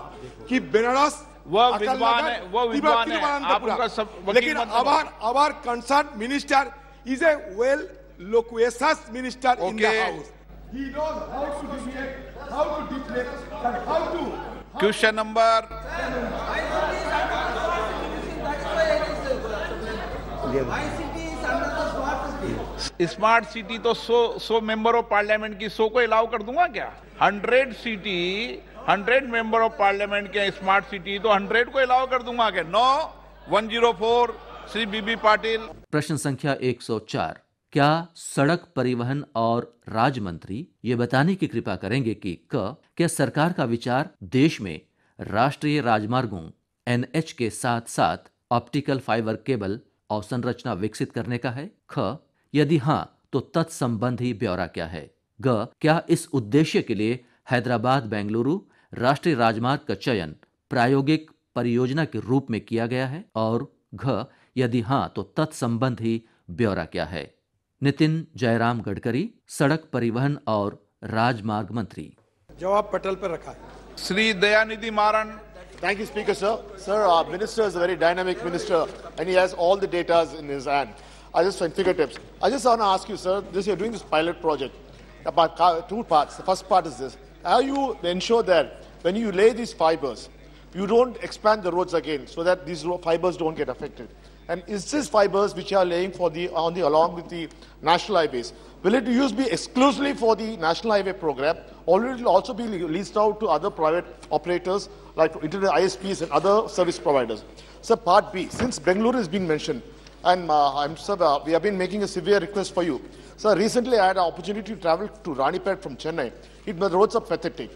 कि बनारस वो विद्वान है आप उनका सब, लेकिन our concerned minister is a well loquacious minister in the house. He knows how to deviate, how to deflect, and how to. Question number. Smart city तो 100 मेंबर ऑफ पार्लियामेंट की 100 को अलाउ कर दूंगा क्या? 100 मेंबर ऑफ पार्लियामेंट के smart city तो 100 को allow कर दूंगा क्या? नो. 104 श्री बीबी पाटिल. प्रश्न संख्या 104. क्या सड़क परिवहन और राज्य मंत्री ये बताने की कृपा करेंगे कि क्या सरकार का विचार देश में राष्ट्रीय राजमार्गों NH के साथ साथ ऑप्टिकल फाइबर केबल अवसंरचना विकसित करने का है? यदि हां तो तत्संबंधी ब्यौरा क्या है? क्या इस उद्देश्य के लिए हैदराबाद बेंगलुरु राष्ट्रीय राजमार्ग का चयन प्रायोगिक परियोजना के रूप में किया गया है? और यदि हां तो तत्संबंधी ब्यौरा क्या है? नितिन जयराम गडकरी, सड़क परिवहन और राजमार्ग मंत्री. जवाब पटल पर रखा है. Shri Dayanidhi Maran. Thank you, Speaker, sir. Sir, our minister is a very dynamic minister, and he has all the data in his hand. I just find fingertips. I just want to ask you, sir, you're doing this pilot project about 2 parts. The first part is this: how you ensure that when you lay these fibers, you don't expand the roads again, so that these fibers don't get affected? And is this fibers which you are laying for along with the national highways, will it be exclusively for the national highway program, or will it also be leased out to other private operators like internet ISPs and other service providers? So part B, since Bengaluru is being mentioned, and we have been making a severe request for you. So recently I had an opportunity to travel to Ranipet from Chennai. The roads are pathetic.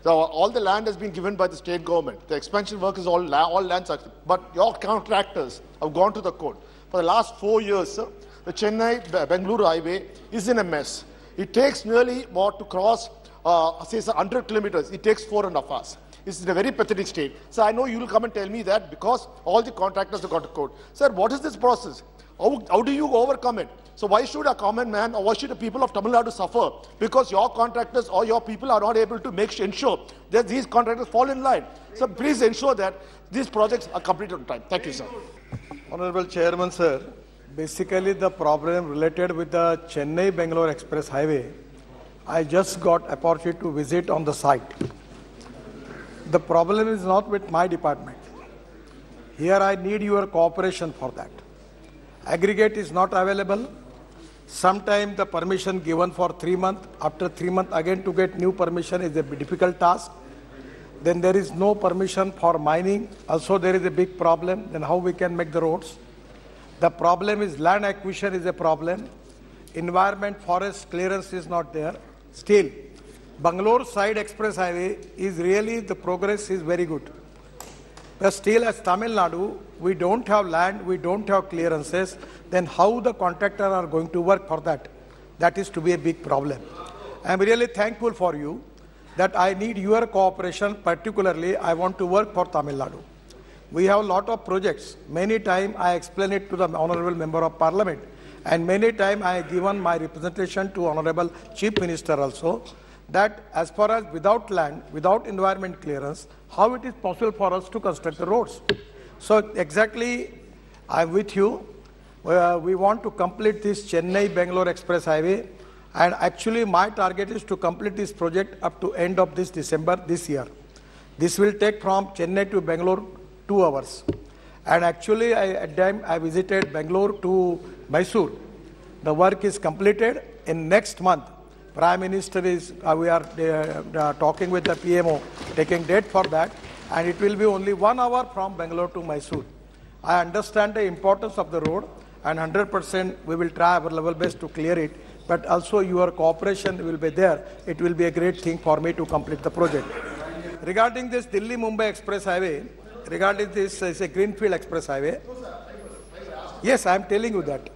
So all the land has been given by the state government. The expansion work is all lands, but your contractors have gone to the court. For the last 4 years, sir, the Chennai-Bengaluru highway is in a mess. It takes nearly to cross, 100 kilometers. It takes 4.5 hours. It's in a very pathetic state. So I know you will come and tell me that because all the contractors have gone to court. Sir, what is this process? How do you overcome it? So why should a common man or why should the people of Tamil Nadu suffer because your contractors or your people are not able to ensure that these contractors fall in line? So please ensure that these projects are completed on time. Thank you, sir. Honorable Chairman, sir, basically the problem related with the Chennai-Bangalore Express Highway, I just got opportunity to visit on the site. The problem is not with my department. Here I need your cooperation for that. Aggregate is not available. Sometimes the permission given for 3 months, after 3 months again to get new permission is a difficult task. Then there is no permission for mining. Also there is a big problem. Then how we can make the roads? The problem is land acquisition is a problem. Environment forest clearance is not there. Still, Bangalore side express highway is really, the progress is very good. But still as Tamil Nadu, we don't have land, we don't have clearances, then how the contractor are going to work for that? That is to be a big problem. I am really thankful for you that I need your cooperation, particularly I want to work for Tamil Nadu. We have a lot of projects. Many times I explain it to the Honorable Member of Parliament and many times I have given my representation to Honorable Chief Minister also, that as far as without land, without environment clearance, how it is possible for us to construct the roads. So exactly, I am with you. We want to complete this Chennai-Bangalore Express Highway, and actually my target is to complete this project up to end of this December this year. This will take from Chennai to Bangalore 2 hours. And actually at time I visited Bangalore to Mysore. The work is completed. In next month, Prime Minister is, we are talking with the PMO, taking date for that, and it will be only 1 hour from Bangalore to Mysore. I understand the importance of the road, and 100% we will try our level best to clear it, but also your cooperation will be there. It will be a great thing for me to complete the project. Regarding this Delhi-Mumbai Express Highway, regarding this is a Greenfield Express Highway. Yes, I am telling you that.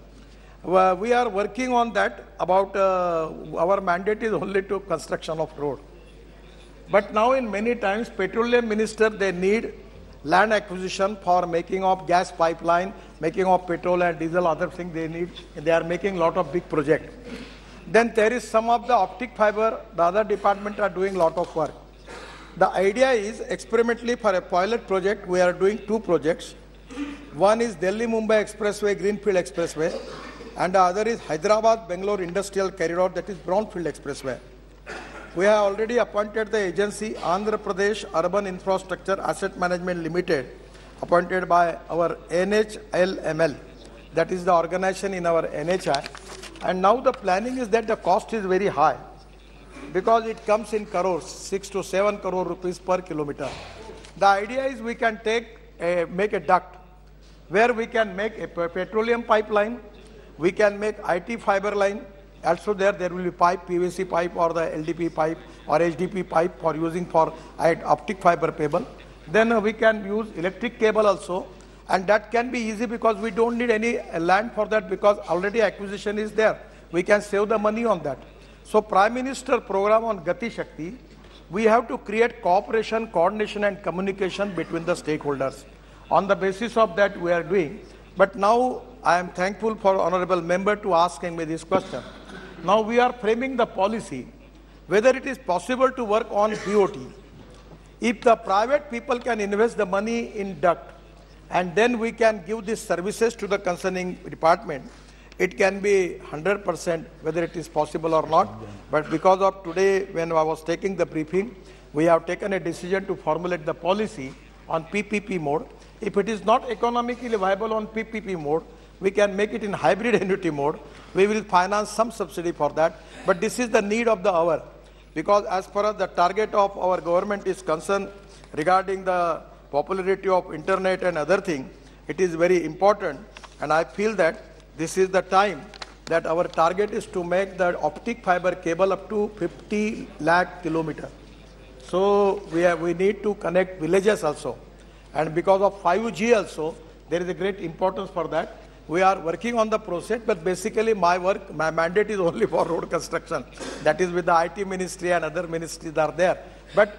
We are working on that. About our mandate is only to construction of road. But now in many times, petroleum minister, they need land acquisition for making of gas pipeline, making of petrol and diesel, other things they need. They are making lot of big project. Then there is some of the optic fiber, the other department are doing lot of work. The idea is experimentally for a pilot project, we are doing 2 projects. One is Delhi-Mumbai Expressway, Greenfield Expressway, and the other is Hyderabad-Bangalore Industrial Corridor, that is Brownfield Expressway. We have already appointed the agency Andhra Pradesh Urban Infrastructure Asset Management Limited, appointed by our NHLML, that is the organization in our NHI. And now the planning is that the cost is very high because it comes in crores, 6 to 7 crore rupees per kilometer. The idea is we can make a duct where we can make a petroleum pipeline, we can make IT fiber line. Also there will be pipe, PVC pipe or the LDP pipe or HDP pipe for using for optic fiber cable. Then we can use electric cable also, and that can be easy because we don't need any land for that because already acquisition is there. We can save the money on that. So Prime Minister program on Gati Shakti, we have to create cooperation, coordination and communication between the stakeholders. On the basis of that we are doing. But now I am thankful for Honorable Member to asking me this question. Now we are framing the policy, whether it is possible to work on BOT. If the private people can invest the money in duct, and then we can give these services to the concerning department, it can be 100% whether it is possible or not. But because of today, when I was taking the briefing, we have taken a decision to formulate the policy on PPP mode. If it is not economically viable on PPP mode, we can make it in hybrid annuity mode. We will finance some subsidy for that. But this is the need of the hour. Because as far as the target of our government is concerned, regarding the popularity of internet and other things, it is very important. And I feel that this is the time that our target is to make the optic fiber cable up to 50 lakh kilometers. So we need to connect villages also. And because of 5G also, there is a great importance for that. We are working on the process, but basically my mandate is only for road construction. That is with the IT ministry and other ministries are there. But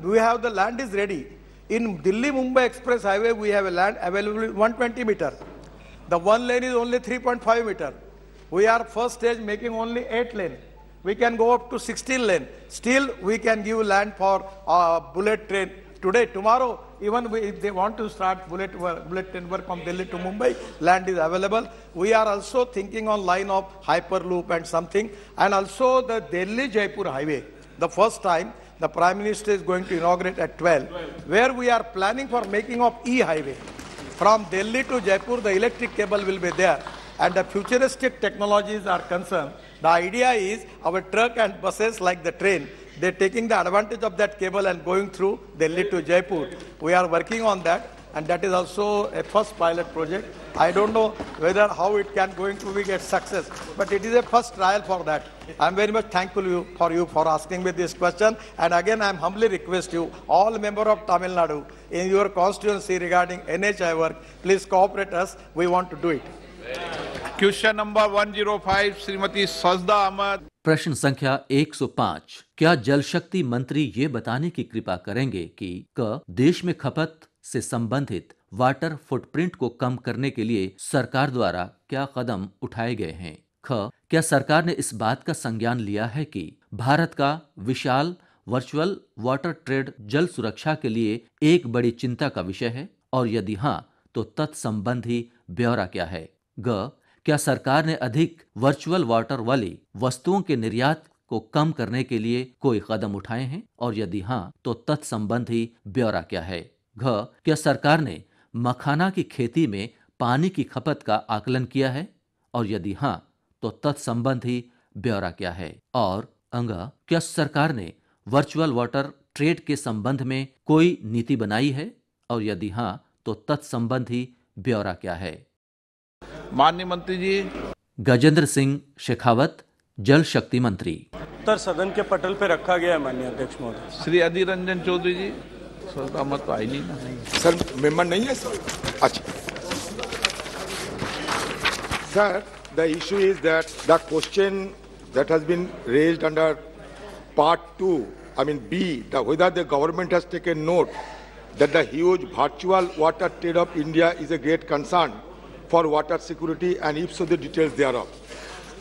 we have the land is ready. In Delhi-Mumbai Express Highway, we have a land available 120 meter. The one lane is only 3.5 meter. We are first stage making only 8 lane. We can go up to 16 lane. Still, we can give land for bullet train. Today, tomorrow, even if they want to start bullet train work from Delhi to Mumbai, land is available. We are also thinking on line of Hyperloop and something. And also the Delhi-Jaipur highway. The first time, the Prime Minister is going to inaugurate at 12, where we are planning for making of e-highway. From Delhi to Jaipur, the electric cable will be there. And the futuristic technologies are concerned. The idea is our truck and buses like the train, they're taking the advantage of that cable and going through Delhi to Jaipur. We are working on that, and that is also a first pilot project. I don't know whether how it can going to be a success, but it is a first trial for that. I'm very much thankful for you for asking me this question. And again, I'm humbly request you, all members of Tamil Nadu, in your constituency regarding NHI work, please cooperate us. We want to do it. Question number 105 Shrimati सजदा अहमद। प्रश्न संख्या 105। क्या जल शक्ति मंत्री ये बताने की कृपा करेंगे कि क देश में खपत से संबंधित वाटर फुटप्रिंट को कम करने के लिए सरकार द्वारा क्या कदम उठाए गए हैं? ख क्या सरकार ने इस बात का संज्ञान लिया है कि भारत का विशाल वर्चुअल वाटर ट्रेड जल सुरक्षा के लिए एक बड़ी चिंता का विषय है, और यदि हाँ तो तत्संबंधी ब्यौरा क्या है? ग क्या सरकार ने अधिक वर्चुअल वाटर वाली वस्तुओं के निर्यात को कम करने के लिए कोई कदम उठाए हैं, और यदि हाँ तो तत्संबंधी ब्यौरा क्या है? घ क्या सरकार ने मखाना की खेती में पानी की खपत का आकलन किया है, और यदि हाँ तो तत्संबंधी ब्यौरा क्या है? और अंग क्या सरकार ने वर्चुअल वाटर ट्रेड के संबंध में कोई नीति बनाई है, और यदि हाँ तो तत्संबंधी ब्यौरा क्या है? माननीय मंत्री जी। गजेंद्र सिंह शेखावत, जल शक्ति मंत्री। उत्तर सदन के पटल पे रखा गया है माननीय अध्यक्ष महोदय। श्री अधीर रंजन चौधरी जी। सर मत तो आई नहीं ना सर, मेंबर नहीं है सर। अच्छा sir, the issue is that the question that has been raised under part 2, I mean B, whether the government has taken note that the huge virtual water trade of India is a great concern for water security, and if so, the details thereof.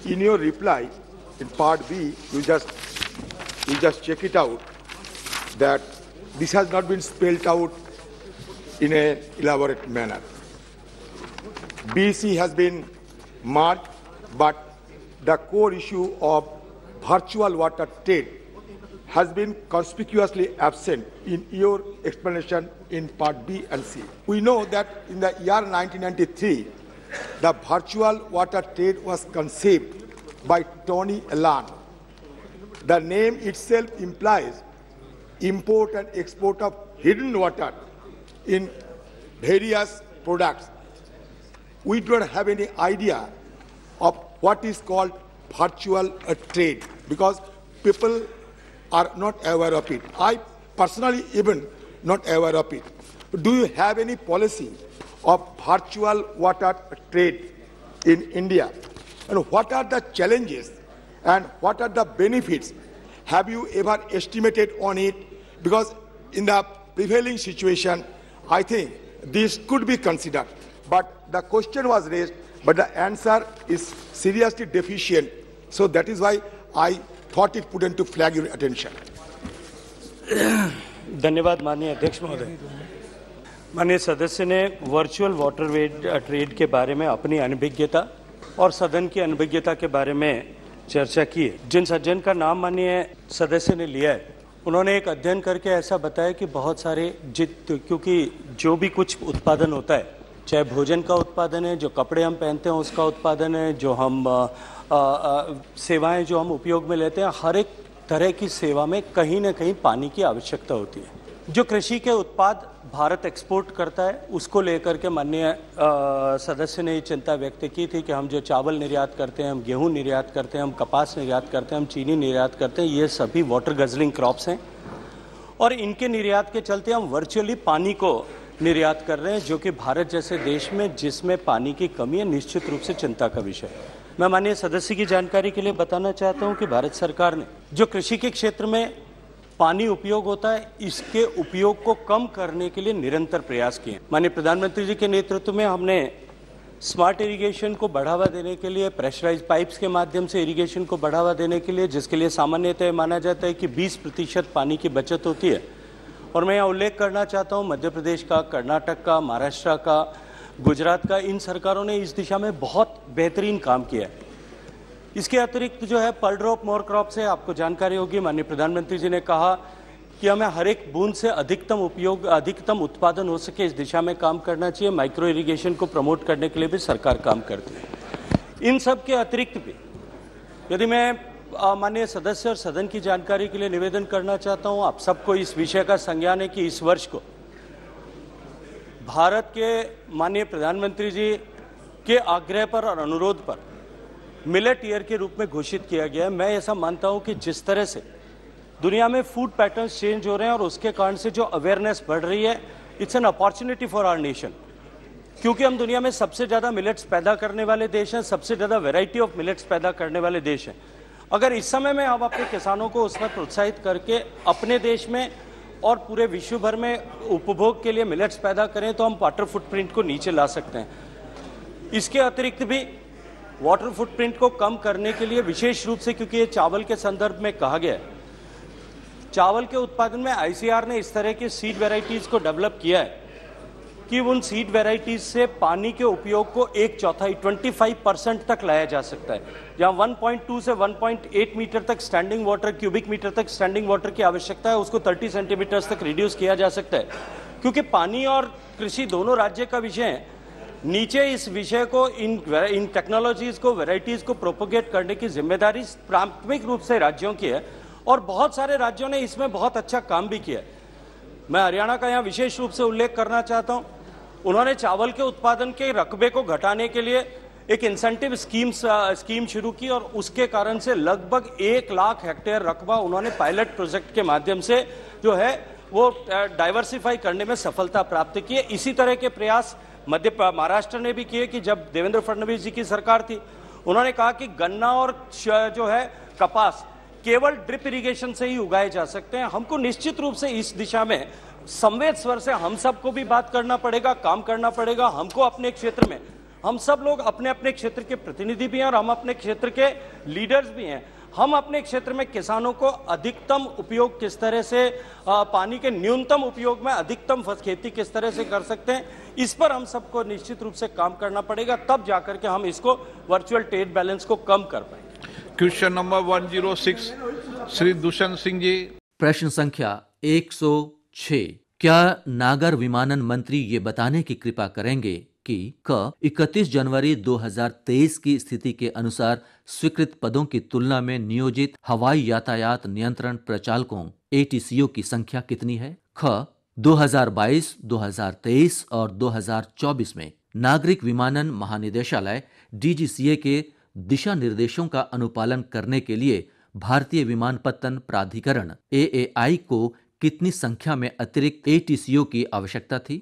In your reply, in part B, you just check it out that this has not been spelled out in an elaborate manner. BC has been marked, but the core issue of virtual water trade has been conspicuously absent in your explanation in part B and C. We know that in the year 1993, the virtual water trade was conceived by Tony Allen. The name itself implies import and export of hidden water in various products. We don't have any idea of what is called virtual trade because people are not aware of it. I personally even not aware of it. Do you have any policy of virtual water trade in India? And what are the challenges and what are the benefits? Have you ever estimated on it? Because in the prevailing situation, I think this could be considered. But the question was raised, but the answer is seriously deficient. So that is why I thought it prudent to flag your attention. धन्यवाद माननीय अध्यक्ष महोदय। माननीय सदस्य ने virtual water trade के बारे में अपनी अनभिज्ञता और सदन की अनभिज्ञता के बारे में चर्चा की है। जिन सज्जन का नाम माननीय सदस्य ने लिया है, उन्होंने एक अध्ययन करके ऐसा बताया कि बहुत सारे क्योंकि जो भी कुछ उत्पादन होता है, चाहे भोजन का उत्पादन है, जो कपड़े हम पहनते हैं उसका उत्पादन है, जो हम सेवाएं जो हम उपयोग में लेते हैं, हर एक तरह की सेवा में कहीं ना कहीं पानी की आवश्यकता होती है। जो कृषि के उत्पाद भारत एक्सपोर्ट करता है, उसको लेकर के माननीय सदस्य ने ये चिंता व्यक्त की थी कि हम जो चावल निर्यात करते हैं, हम गेहूं निर्यात करते हैं, हम कपास निर्यात करते हैं, हम चीनी निर्यात करते हैं, ये सभी वाटर गजलिंग क्रॉप्स हैं और इनके निर्यात के चलते हम वर्चुअली पानी को निर्यात कर रहे हैं, जो कि भारत जैसे देश में जिसमें पानी की कमी है, निश्चित रूप से चिंता का विषय है। मैं माननीय सदस्य की जानकारी के लिए बताना चाहता हूं कि भारत सरकार ने जो कृषि के क्षेत्र में पानी उपयोग होता है, इसके उपयोग को कम करने के लिए निरंतर प्रयास किए। माननीय प्रधानमंत्री जी के नेतृत्व में हमने स्मार्ट इरिगेशन को बढ़ावा देने के लिए, प्रेशराइज पाइप्स के माध्यम से इरिगेशन को बढ़ावा देने के लिए, जिसके लिए सामान्यतः माना जाता है कि 20% पानी की बचत होती है। और मैं यहाँ उल्लेख करना चाहता हूँ मध्य प्रदेश का, कर्नाटक का, महाराष्ट्र का, गुजरात का, इन सरकारों ने इस दिशा में बहुत बेहतरीन काम किया है। इसके अतिरिक्त जो है पर ड्रॉप मोर क्रॉप से आपको जानकारी होगी, माननीय प्रधानमंत्री जी ने कहा कि हमें हर एक बूंद से अधिकतम उत्पादन हो सके, इस दिशा में काम करना चाहिए। माइक्रो इरिगेशन को प्रमोट करने के लिए भी सरकार काम करती है। इन सब के अतिरिक्त भी यदि मैं माननीय सदस्य और सदन की जानकारी के लिए निवेदन करना चाहता हूं, आप सबको इस विषय का संज्ञान है कि इस वर्ष को भारत के माननीय प्रधानमंत्री जी के आग्रह पर और अनुरोध पर मिलेट ईयर के रूप में घोषित किया गया है। मैं ऐसा मानता हूं कि जिस तरह से दुनिया में फूड पैटर्न्स चेंज हो रहे हैं और उसके कारण से जो अवेयरनेस बढ़ रही है, it's an opportunity for our nation, क्योंकि हम दुनिया में सबसे ज़्यादा मिलेट्स पैदा करने वाले देश हैं, सबसे ज़्यादा वैरायटी ऑफ मिलेट्स पैदा करने वाले देश हैं। अगर इस समय में हम अपने किसानों को उसमें प्रोत्साहित करके अपने देश में और पूरे विश्व भर में उपभोग के लिए मिलेट्स पैदा करें तो हम वाटर फुटप्रिंट को नीचे ला सकते हैं। इसके अतिरिक्त भी वाटर फुटप्रिंट को कम करने के लिए विशेष रूप से, क्योंकि ये चावल के संदर्भ में कहा गया है, चावल के उत्पादन में आईसीआर ने इस तरह की सीड वेराइटीज को डेवलप किया है कि उन सीड वेराइटीज से पानी के उपयोग को 1/4 25% तक लाया जा सकता है। जहां 1.2 से 1.8 मीटर तक स्टैंडिंग वाटर, क्यूबिक मीटर तक स्टैंडिंग वाटर की आवश्यकता है, उसको 30 सेंटीमीटर तक रिड्यूस किया जा सकता है। क्योंकि पानी और कृषि दोनों राज्य का विषय है, नीचे इस विषय को, इन टेक्नोलॉजीज को, वेराइटीज को प्रोपोगेट करने की जिम्मेदारी प्राथमिक रूप से राज्यों की है और बहुत सारे राज्यों ने इसमें बहुत अच्छा काम भी किया है। मैं हरियाणा का यहाँ विशेष रूप से उल्लेख करना चाहता हूँ। उन्होंने चावल के उत्पादन के रकबे को घटाने के लिए एक इंसेंटिव स्कीम शुरू की और उसके कारण से लगभग 1 लाख हेक्टेयर रकबा उन्होंने पायलट प्रोजेक्ट के माध्यम से जो है वो डाइवर्सिफाई करने में सफलता प्राप्त की है। इसी तरह के प्रयास महाराष्ट्र ने भी किए कि जब देवेंद्र फडणवीस जी की सरकार थी, उन्होंने कहा कि गन्ना और जो है कपास केवल ड्रिप इरिगेशन से ही उगाए जा सकते हैं। हमको निश्चित रूप से इस दिशा में संवेद स्वर से हम सबको भी बात करना पड़ेगा, काम करना पड़ेगा। हमको अपने क्षेत्र में, हम सब लोग अपने अपने क्षेत्र के प्रतिनिधि भी हैं और हम अपने क्षेत्र के लीडर्स भी हैं। हम अपने क्षेत्र में किसानों को अधिकतम उपयोग किस तरह से, पानी के न्यूनतम उपयोग में अधिकतम खेती किस तरह से कर सकते हैं, इस पर हम सबको निश्चित रूप से काम करना पड़ेगा, तब जाकर के हम इसको वर्चुअल ट्रेड बैलेंस को कम कर पाएंगे। Question number 106 Shri Dushyant Singh ji. प्रश्न संख्या 106। क्या नागर विमानन मंत्री ये बताने की कृपा करेंगे कि 31 जनवरी 2023 की स्थिति के अनुसार स्वीकृत पदों की तुलना में नियोजित हवाई यातायात नियंत्रण प्रचालकों ATCO की संख्या कितनी है? 2022, 2023 और 2024 में नागरिक विमानन महानिदेशालय DGCA के दिशा निर्देशों का अनुपालन करने के लिए भारतीय विमानपत्तन प्राधिकरण AAI को कितनी संख्या में अतिरिक्त ATCO की आवश्यकता थी?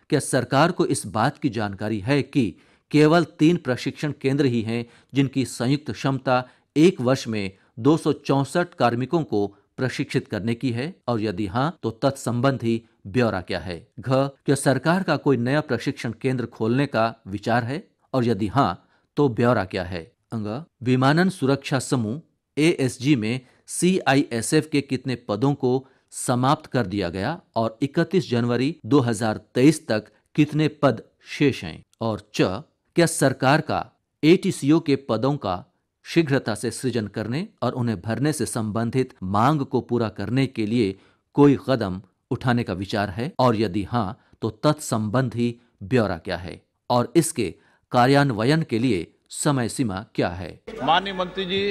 क्या सरकार को इस बात की जानकारी है कि केवल 3 प्रशिक्षण केंद्र ही हैं जिनकी संयुक्त क्षमता 1 वर्ष में 264 कार्मिकों को प्रशिक्षित करने की है? और यदि हाँ, तो तत्संबंधी ब्यौरा क्या है? क्या सरकार का कोई नया प्रशिक्षण केंद्र खोलने का विचार है? और यदि हाँ, तो ब्यौरा क्या है? विमानन सुरक्षा समूह ASG में CISF के कितने पदों को समाप्त कर दिया गया और 31 जनवरी 2023 तक कितने पद शेष हैं? और क्या सरकार का ATCO के पदों का शीघ्रता से सृजन करने और उन्हें भरने से संबंधित मांग को पूरा करने के लिए कोई कदम उठाने का विचार है? और यदि हाँ, तो तत्संबंधी ब्यौरा क्या है? और इसके कार्यान्वयन के लिए समय सीमा क्या है? माननीय मंत्री जी।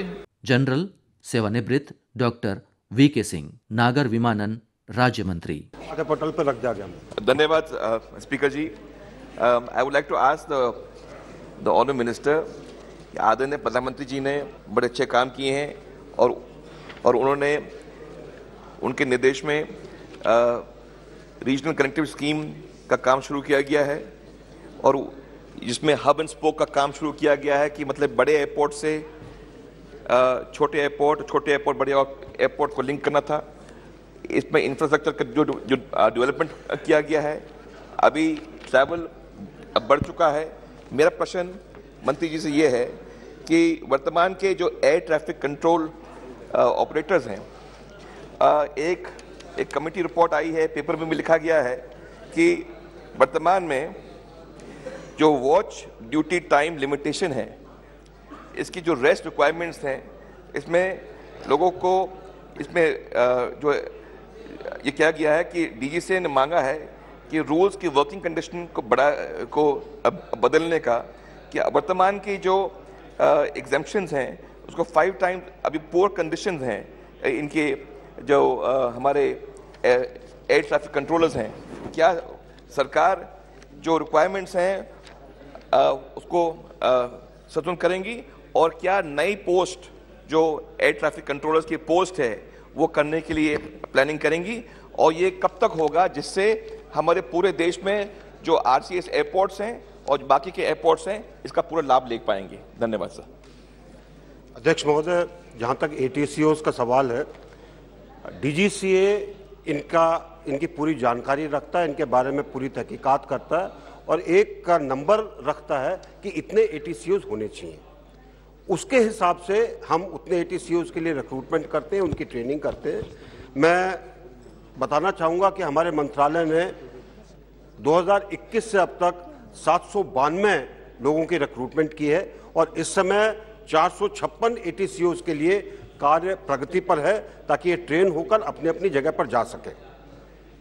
जनरल सेवानिवृत्त डॉक्टर VK सिंह, नागर विमानन राज्य मंत्री। पटल पर रख दिया। धन्यवाद speaker ji. I would like to ask the honour minister, आदरणीय प्रधानमंत्री जी ने बड़े अच्छे काम किए हैं और उन्होंने उनके निर्देश में रीजनल कनेक्टिव स्कीम का काम शुरू किया गया है और जिसमें हब एंड स्पोक का काम शुरू किया गया है कि मतलब बड़े एयरपोर्ट से छोटे एयरपोर्ट बड़े एयरपोर्ट को लिंक करना था। इसमें इंफ्रास्ट्रक्चर का जो डेवलपमेंट किया गया है, अभी ट्रैवल अब बढ़ चुका है, मेरा प्रश्न मंत्री जी से ये है कि वर्तमान के जो एयर ट्रैफिक कंट्रोल ऑपरेटर्स हैं, एक कमेटी रिपोर्ट आई है, पेपर में भी लिखा गया है कि वर्तमान में जो वॉच ड्यूटी टाइम लिमिटेशन है, इसकी जो रेस्ट रिक्वायरमेंट्स हैं, इसमें लोगों को इसमें जो ये किया गया है कि डीजीसीए ने मांगा है कि रूल्स की वर्किंग कंडीशन को बदलने का, कि वर्तमान की जो एग्जेम्पशंस हैं उसको 5 टाइम्स अभी पोर कंडीशंस हैं इनके जो हमारे एयर ट्रैफिक कंट्रोलर्स हैं, क्या सरकार जो रिक्वायरमेंट्स हैं उसको सतुलन करेंगी और क्या नई पोस्ट जो एयर ट्रैफिक कंट्रोलर्स की पोस्ट है वो करने के लिए प्लानिंग करेंगी, और ये कब तक होगा जिससे हमारे पूरे देश में जो आरसीएस एयरपोर्ट्स हैं और बाकी के एयरपोर्ट्स हैं इसका पूरा लाभ ले पाएंगे? धन्यवाद सर। अध्यक्ष महोदय, जहां तक एटीसीओज का सवाल है, डीजीसीए इनकी पूरी जानकारी रखता है, इनके बारे में पूरी तहकीकात करता है और एक का नंबर रखता है कि इतने एटीसीओज होने चाहिए। उसके हिसाब से हम उतने एटीसीओज के लिए रिक्रूटमेंट करते हैं, उनकी ट्रेनिंग करते हैं। मैं बताना चाहूँगा कि हमारे मंत्रालय ने 2021 से अब तक 792 लोगों की रिक्रूटमेंट की है और इस समय 456 एटीसीओज के लिए कार्य प्रगति पर है, ताकि ये ट्रेन होकर अपनी अपनी जगह पर जा सके।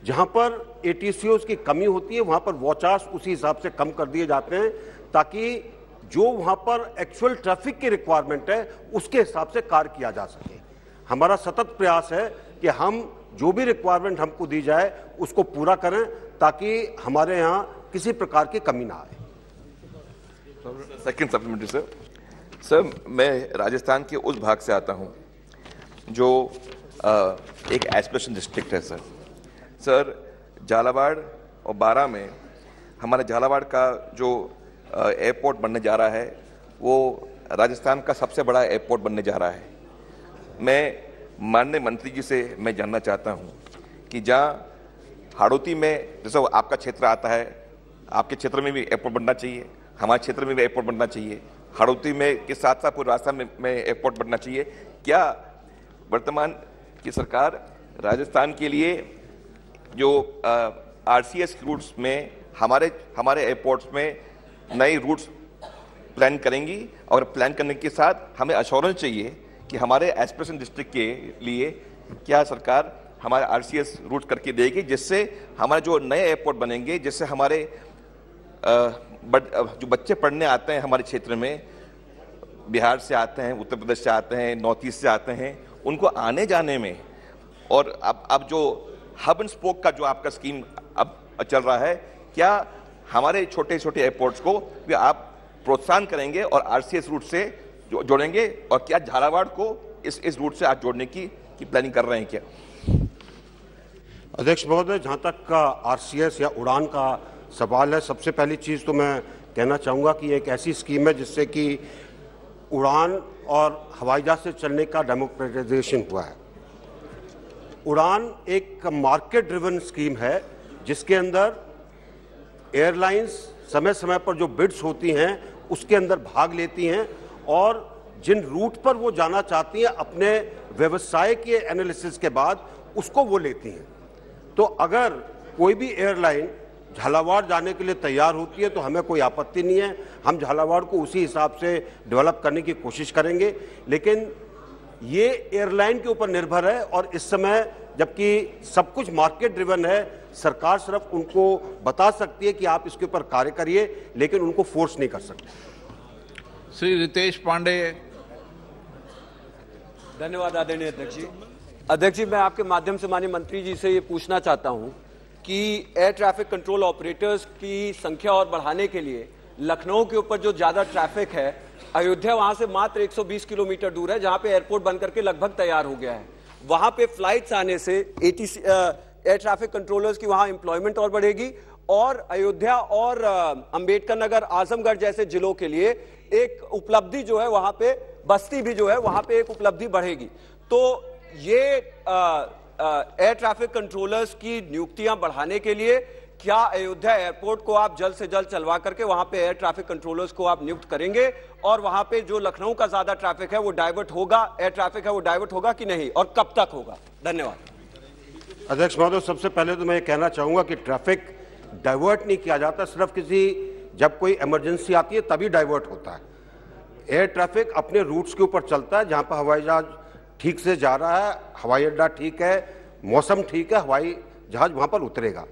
जहां पर एटीसीओज की कमी होती है वहां पर वॉचर्स उसी हिसाब से कम कर दिए जाते हैं, ताकि जो वहां पर एक्चुअल ट्रैफिक की रिक्वायरमेंट है उसके हिसाब से कार्य किया जा सके। हमारा सतत प्रयास है कि हम जो भी रिक्वायरमेंट हमको दी जाए उसको पूरा करें, ताकि हमारे यहाँ किसी प्रकार की कमी ना आए। सेकंड सप्लीमेंट्री सर, मैं राजस्थान के उस भाग से आता हूँ जो एक एस्पिरेशन डिस्ट्रिक्ट है सर। झालावाड़ और बारां में हमारे झालावाड़ का जो एयरपोर्ट बनने जा रहा है वो राजस्थान का सबसे बड़ा एयरपोर्ट बनने जा रहा है। मैं माननीय मंत्री जी से मैं जानना चाहता हूं कि जहां हाड़ौती में, जैसे आपका क्षेत्र आता है, आपके क्षेत्र में भी एयरपोर्ट बनना चाहिए, हमारे क्षेत्र में भी एयरपोर्ट बनना चाहिए, हाड़ौती में के साथ साथ पूरे राजस्थान में एयरपोर्ट बनना चाहिए। क्या वर्तमान की सरकार राजस्थान के लिए जो आरसीएस रूट्स में हमारे एयरपोर्ट्स में नए रूट्स प्लान करेंगी, और प्लान करने के साथ हमें अश्योरेंस चाहिए कि हमारे एस्पिरेशन डिस्ट्रिक्ट के लिए क्या सरकार हमारे आरसीएस रूट करके देगी, जिससे हमारे जो नए एयरपोर्ट बनेंगे, जिससे हमारे जो बच्चे पढ़ने आते हैं हमारे क्षेत्र में, बिहार से आते हैं, उत्तर प्रदेश से आते हैं, नॉर्थ ईस्ट से आते हैं, उनको आने जाने में, और अब जो हब एंड स्पोक का जो आपका स्कीम अब चल रहा है, क्या हमारे छोटे छोटे एयरपोर्ट्स को भी आप प्रोत्साहन करेंगे और आरसीएस रूट से जोड़ेंगे, और क्या झालावाड़ को इस रूट से आप जोड़ने की प्लानिंग कर रहे हैं क्या? अध्यक्ष महोदय, जहां तक का आरसीएस या उड़ान का सवाल है, सबसे पहली चीज़ तो मैं कहना चाहूँगा कि एक ऐसी स्कीम है जिससे कि उड़ान और हवाई जहाज से चलने का डेमोक्रेटाइजेशन हुआ है। उड़ान एक मार्केट ड्रिवन स्कीम है जिसके अंदर एयरलाइंस समय समय पर जो बिड्स होती हैं उसके अंदर भाग लेती हैं और जिन रूट पर वो जाना चाहती हैं अपने व्यवसाय के एनालिसिस के बाद उसको वो लेती हैं। तो अगर कोई भी एयरलाइन झालावाड़ जाने के लिए तैयार होती है तो हमें कोई आपत्ति नहीं है, हम झालावाड़ को उसी हिसाब से डेवलप करने की कोशिश करेंगे। लेकिन ये एयरलाइन के ऊपर निर्भर है और इस समय जबकि सब कुछ मार्केट ड्रिवन है, सरकार सिर्फ उनको बता सकती है कि आप इसके ऊपर कार्य करिए, लेकिन उनको फोर्स नहीं कर सकते। श्री रितेश पांडे। धन्यवाद आदरणीय अध्यक्ष जी। अध्यक्ष जी, मैं आपके माध्यम से माननीय मंत्री जी से ये पूछना चाहता हूं कि एयर ट्रैफिक कंट्रोल ऑपरेटर्स की संख्या और बढ़ाने के लिए लखनऊ के ऊपर जो ज्यादा ट्रैफिक है, अयोध्या वहां से मात्र 120 किलोमीटर दूर है, जहां पे एयरपोर्ट बनकर के लगभग तैयार हो गया है। वहां पे फ्लाइट्स आने से एयर ट्रैफिक कंट्रोलर्स की वहां एम्प्लॉयमेंट और बढ़ेगी और अयोध्या और अंबेडकर नगर, आजमगढ़ जैसे जिलों के लिए एक उपलब्धि जो है वहां पे, बस्ती भी जो है वहां पे एक उपलब्धि बढ़ेगी। तो ये एयर ट्रैफिक कंट्रोलर्स की नियुक्तियां बढ़ाने के लिए क्या अयोध्या एयरपोर्ट को आप जल्द से जल्द चलवा करके वहां पे एयर ट्रैफिक कंट्रोलर्स को आप नियुक्त करेंगे और वहां पे जो लखनऊ का ज्यादा ट्रैफिक है वो डाइवर्ट होगा, एयर ट्रैफिक है वो डाइवर्ट होगा कि नहीं, और कब तक होगा? धन्यवाद। अध्यक्ष महोदय, सबसे पहले तो मैं कहना चाहूंगा कि ट्रैफिक डाइवर्ट नहीं किया जाता, सिर्फ जब कोई इमरजेंसी आती है तभी डाइवर्ट होता है। एयर ट्रैफिक अपने रूट्स के ऊपर चलता है, जहां पर हवाई जहाज ठीक से जा रहा है, हवाई अड्डा ठीक है, मौसम ठीक है, हवाई जहाज वहां पर उतरेगा।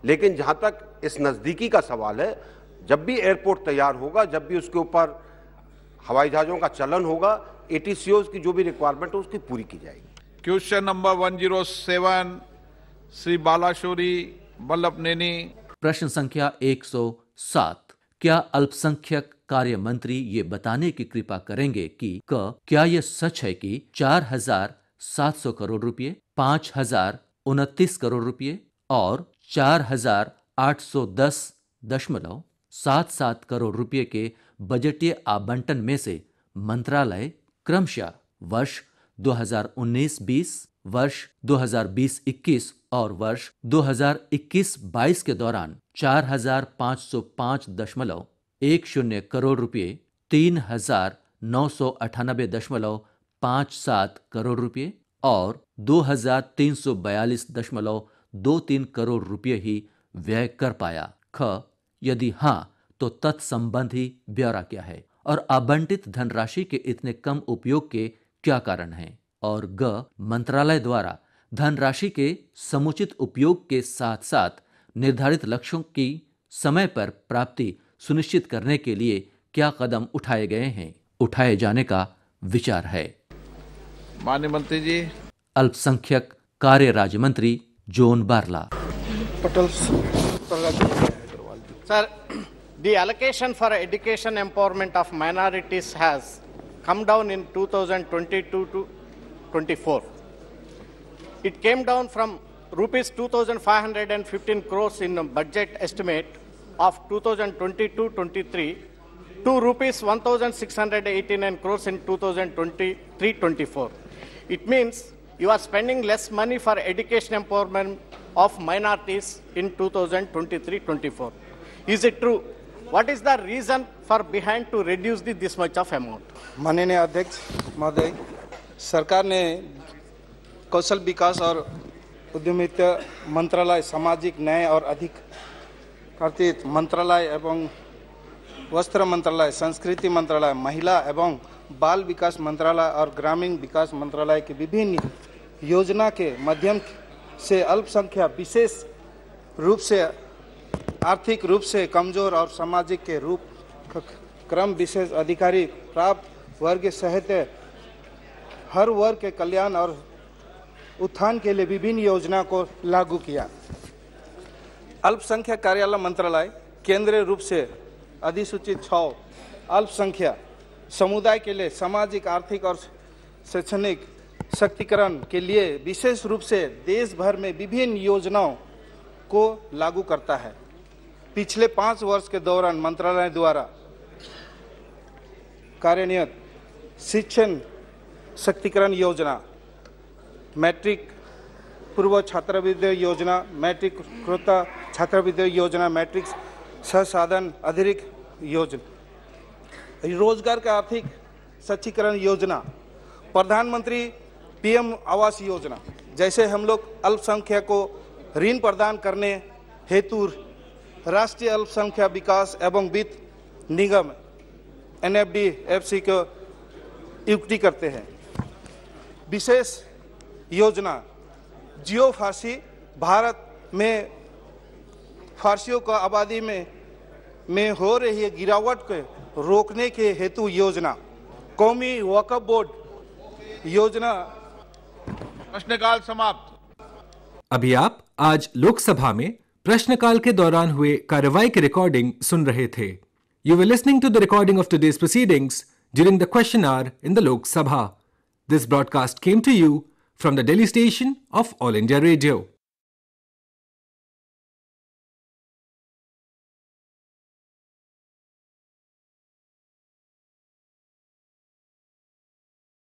लेकिन जहां तक इस नजदीकी का सवाल है, जब भी एयरपोर्ट तैयार होगा, जब भी उसके ऊपर हवाई जहाजों का चलन होगा, ATCOs की जो भी रिक्वायरमेंट है उसकी पूरी की जाएगी। Question number 107 Shri Balashowry Vallabhaneni. प्रश्न संख्या 107, क्या अल्पसंख्यक कार्य मंत्री ये बताने की कृपा करेंगे कि क्या यह सच है कि 4,700 करोड़ रुपए, 5,029 करोड़ रुपए और 4,810.77 करोड़ रुपए के बजटीय आवंटन में से मंत्रालय क्रमशः वर्ष 2019-20, वर्ष 2020-21 और वर्ष 2021-22 के दौरान 4,505.10 करोड़ रुपए, 3,998.57 करोड़ रुपए और 2,342.23 करोड़ रुपए ही व्यय कर पाया? यदि हाँ तो तत्संबंधी ब्यौरा क्या है और आवंटित धनराशि के इतने कम उपयोग के क्या कारण हैं? और मंत्रालय द्वारा धनराशि के समुचित उपयोग के साथ साथ निर्धारित लक्ष्यों की समय पर प्राप्ति सुनिश्चित करने के लिए क्या कदम उठाए गए हैं, उठाए जाने का विचार है? माननीय मंत्री जी। अल्पसंख्यक कार्य राज्य मंत्री zone Barla. Sir, the allocation for education empowerment of minorities has come down in 2022 to 24. It came down from rupees 2,515 crores in a budget estimate of 2022-23 to rupees 1,689 crores in 2023-24. It means you are spending less money for education empowerment of minorities in 2023-24. Is it true? What is the reason for behind to reduce this much of amount? माननीय अध्यक्ष महोदय, सरकार ने कौशल विकास और उद्यमिता मंत्रालय, सामाजिक न्याय और अधिकारिता मंत्रालय एवं वस्त्र मंत्रालय, संस्कृति मंत्रालय, महिला एवं बाल विकास मंत्रालय और ग्रामीण विकास मंत्रालय की विभिन्न योजना के माध्यम से अल्पसंख्यक, विशेष रूप से आर्थिक रूप से कमजोर और सामाजिक के रूप क्रम विशेष अधिकारी प्राप्त वर्ग सहित हर वर्ग के कल्याण और उत्थान के लिए विभिन्न योजना को लागू किया। अल्पसंख्यक कार्यालय मंत्रालय केंद्रीय रूप से अधिसूचित 6 अल्पसंख्यक समुदाय के लिए सामाजिक, आर्थिक और शैक्षणिक सशक्तिकरण के लिए विशेष रूप से देश भर में विभिन्न योजनाओं को लागू करता है। पिछले 5 वर्ष के दौरान मंत्रालय द्वारा कार्यान्वित शिक्षण सशक्तिकरण योजना, मैट्रिक पूर्व छात्रवृत्ति योजना, मैट्रिक उत्तरोत्तर छात्रवृत्ति योजना, मैट्रिक संसाधन अतिरिक्त योजना, रोजगार का आर्थिक सशक्तिकरण योजना, प्रधानमंत्री PM आवास योजना, जैसे हम लोग अल्पसंख्यक को ऋण प्रदान करने हेतु राष्ट्रीय अल्पसंख्यक विकास एवं वित्त निगम NFDFC को नियुक्ति करते हैं। विशेष योजना जियो फारसी, भारत में फारसियों का आबादी में हो रही गिरावट को रोकने के हेतु योजना, कौमी वक्फ बोर्ड योजना। प्रश्नकाल समाप्त। अभी आप आज लोकसभा में प्रश्नकाल के दौरान हुए कार्रवाई की रिकॉर्डिंग सुन रहे थे। You were listening to the recording of today's proceedings during the question hour in the Lok Sabha. This broadcast came to you from the Delhi station of All India Radio.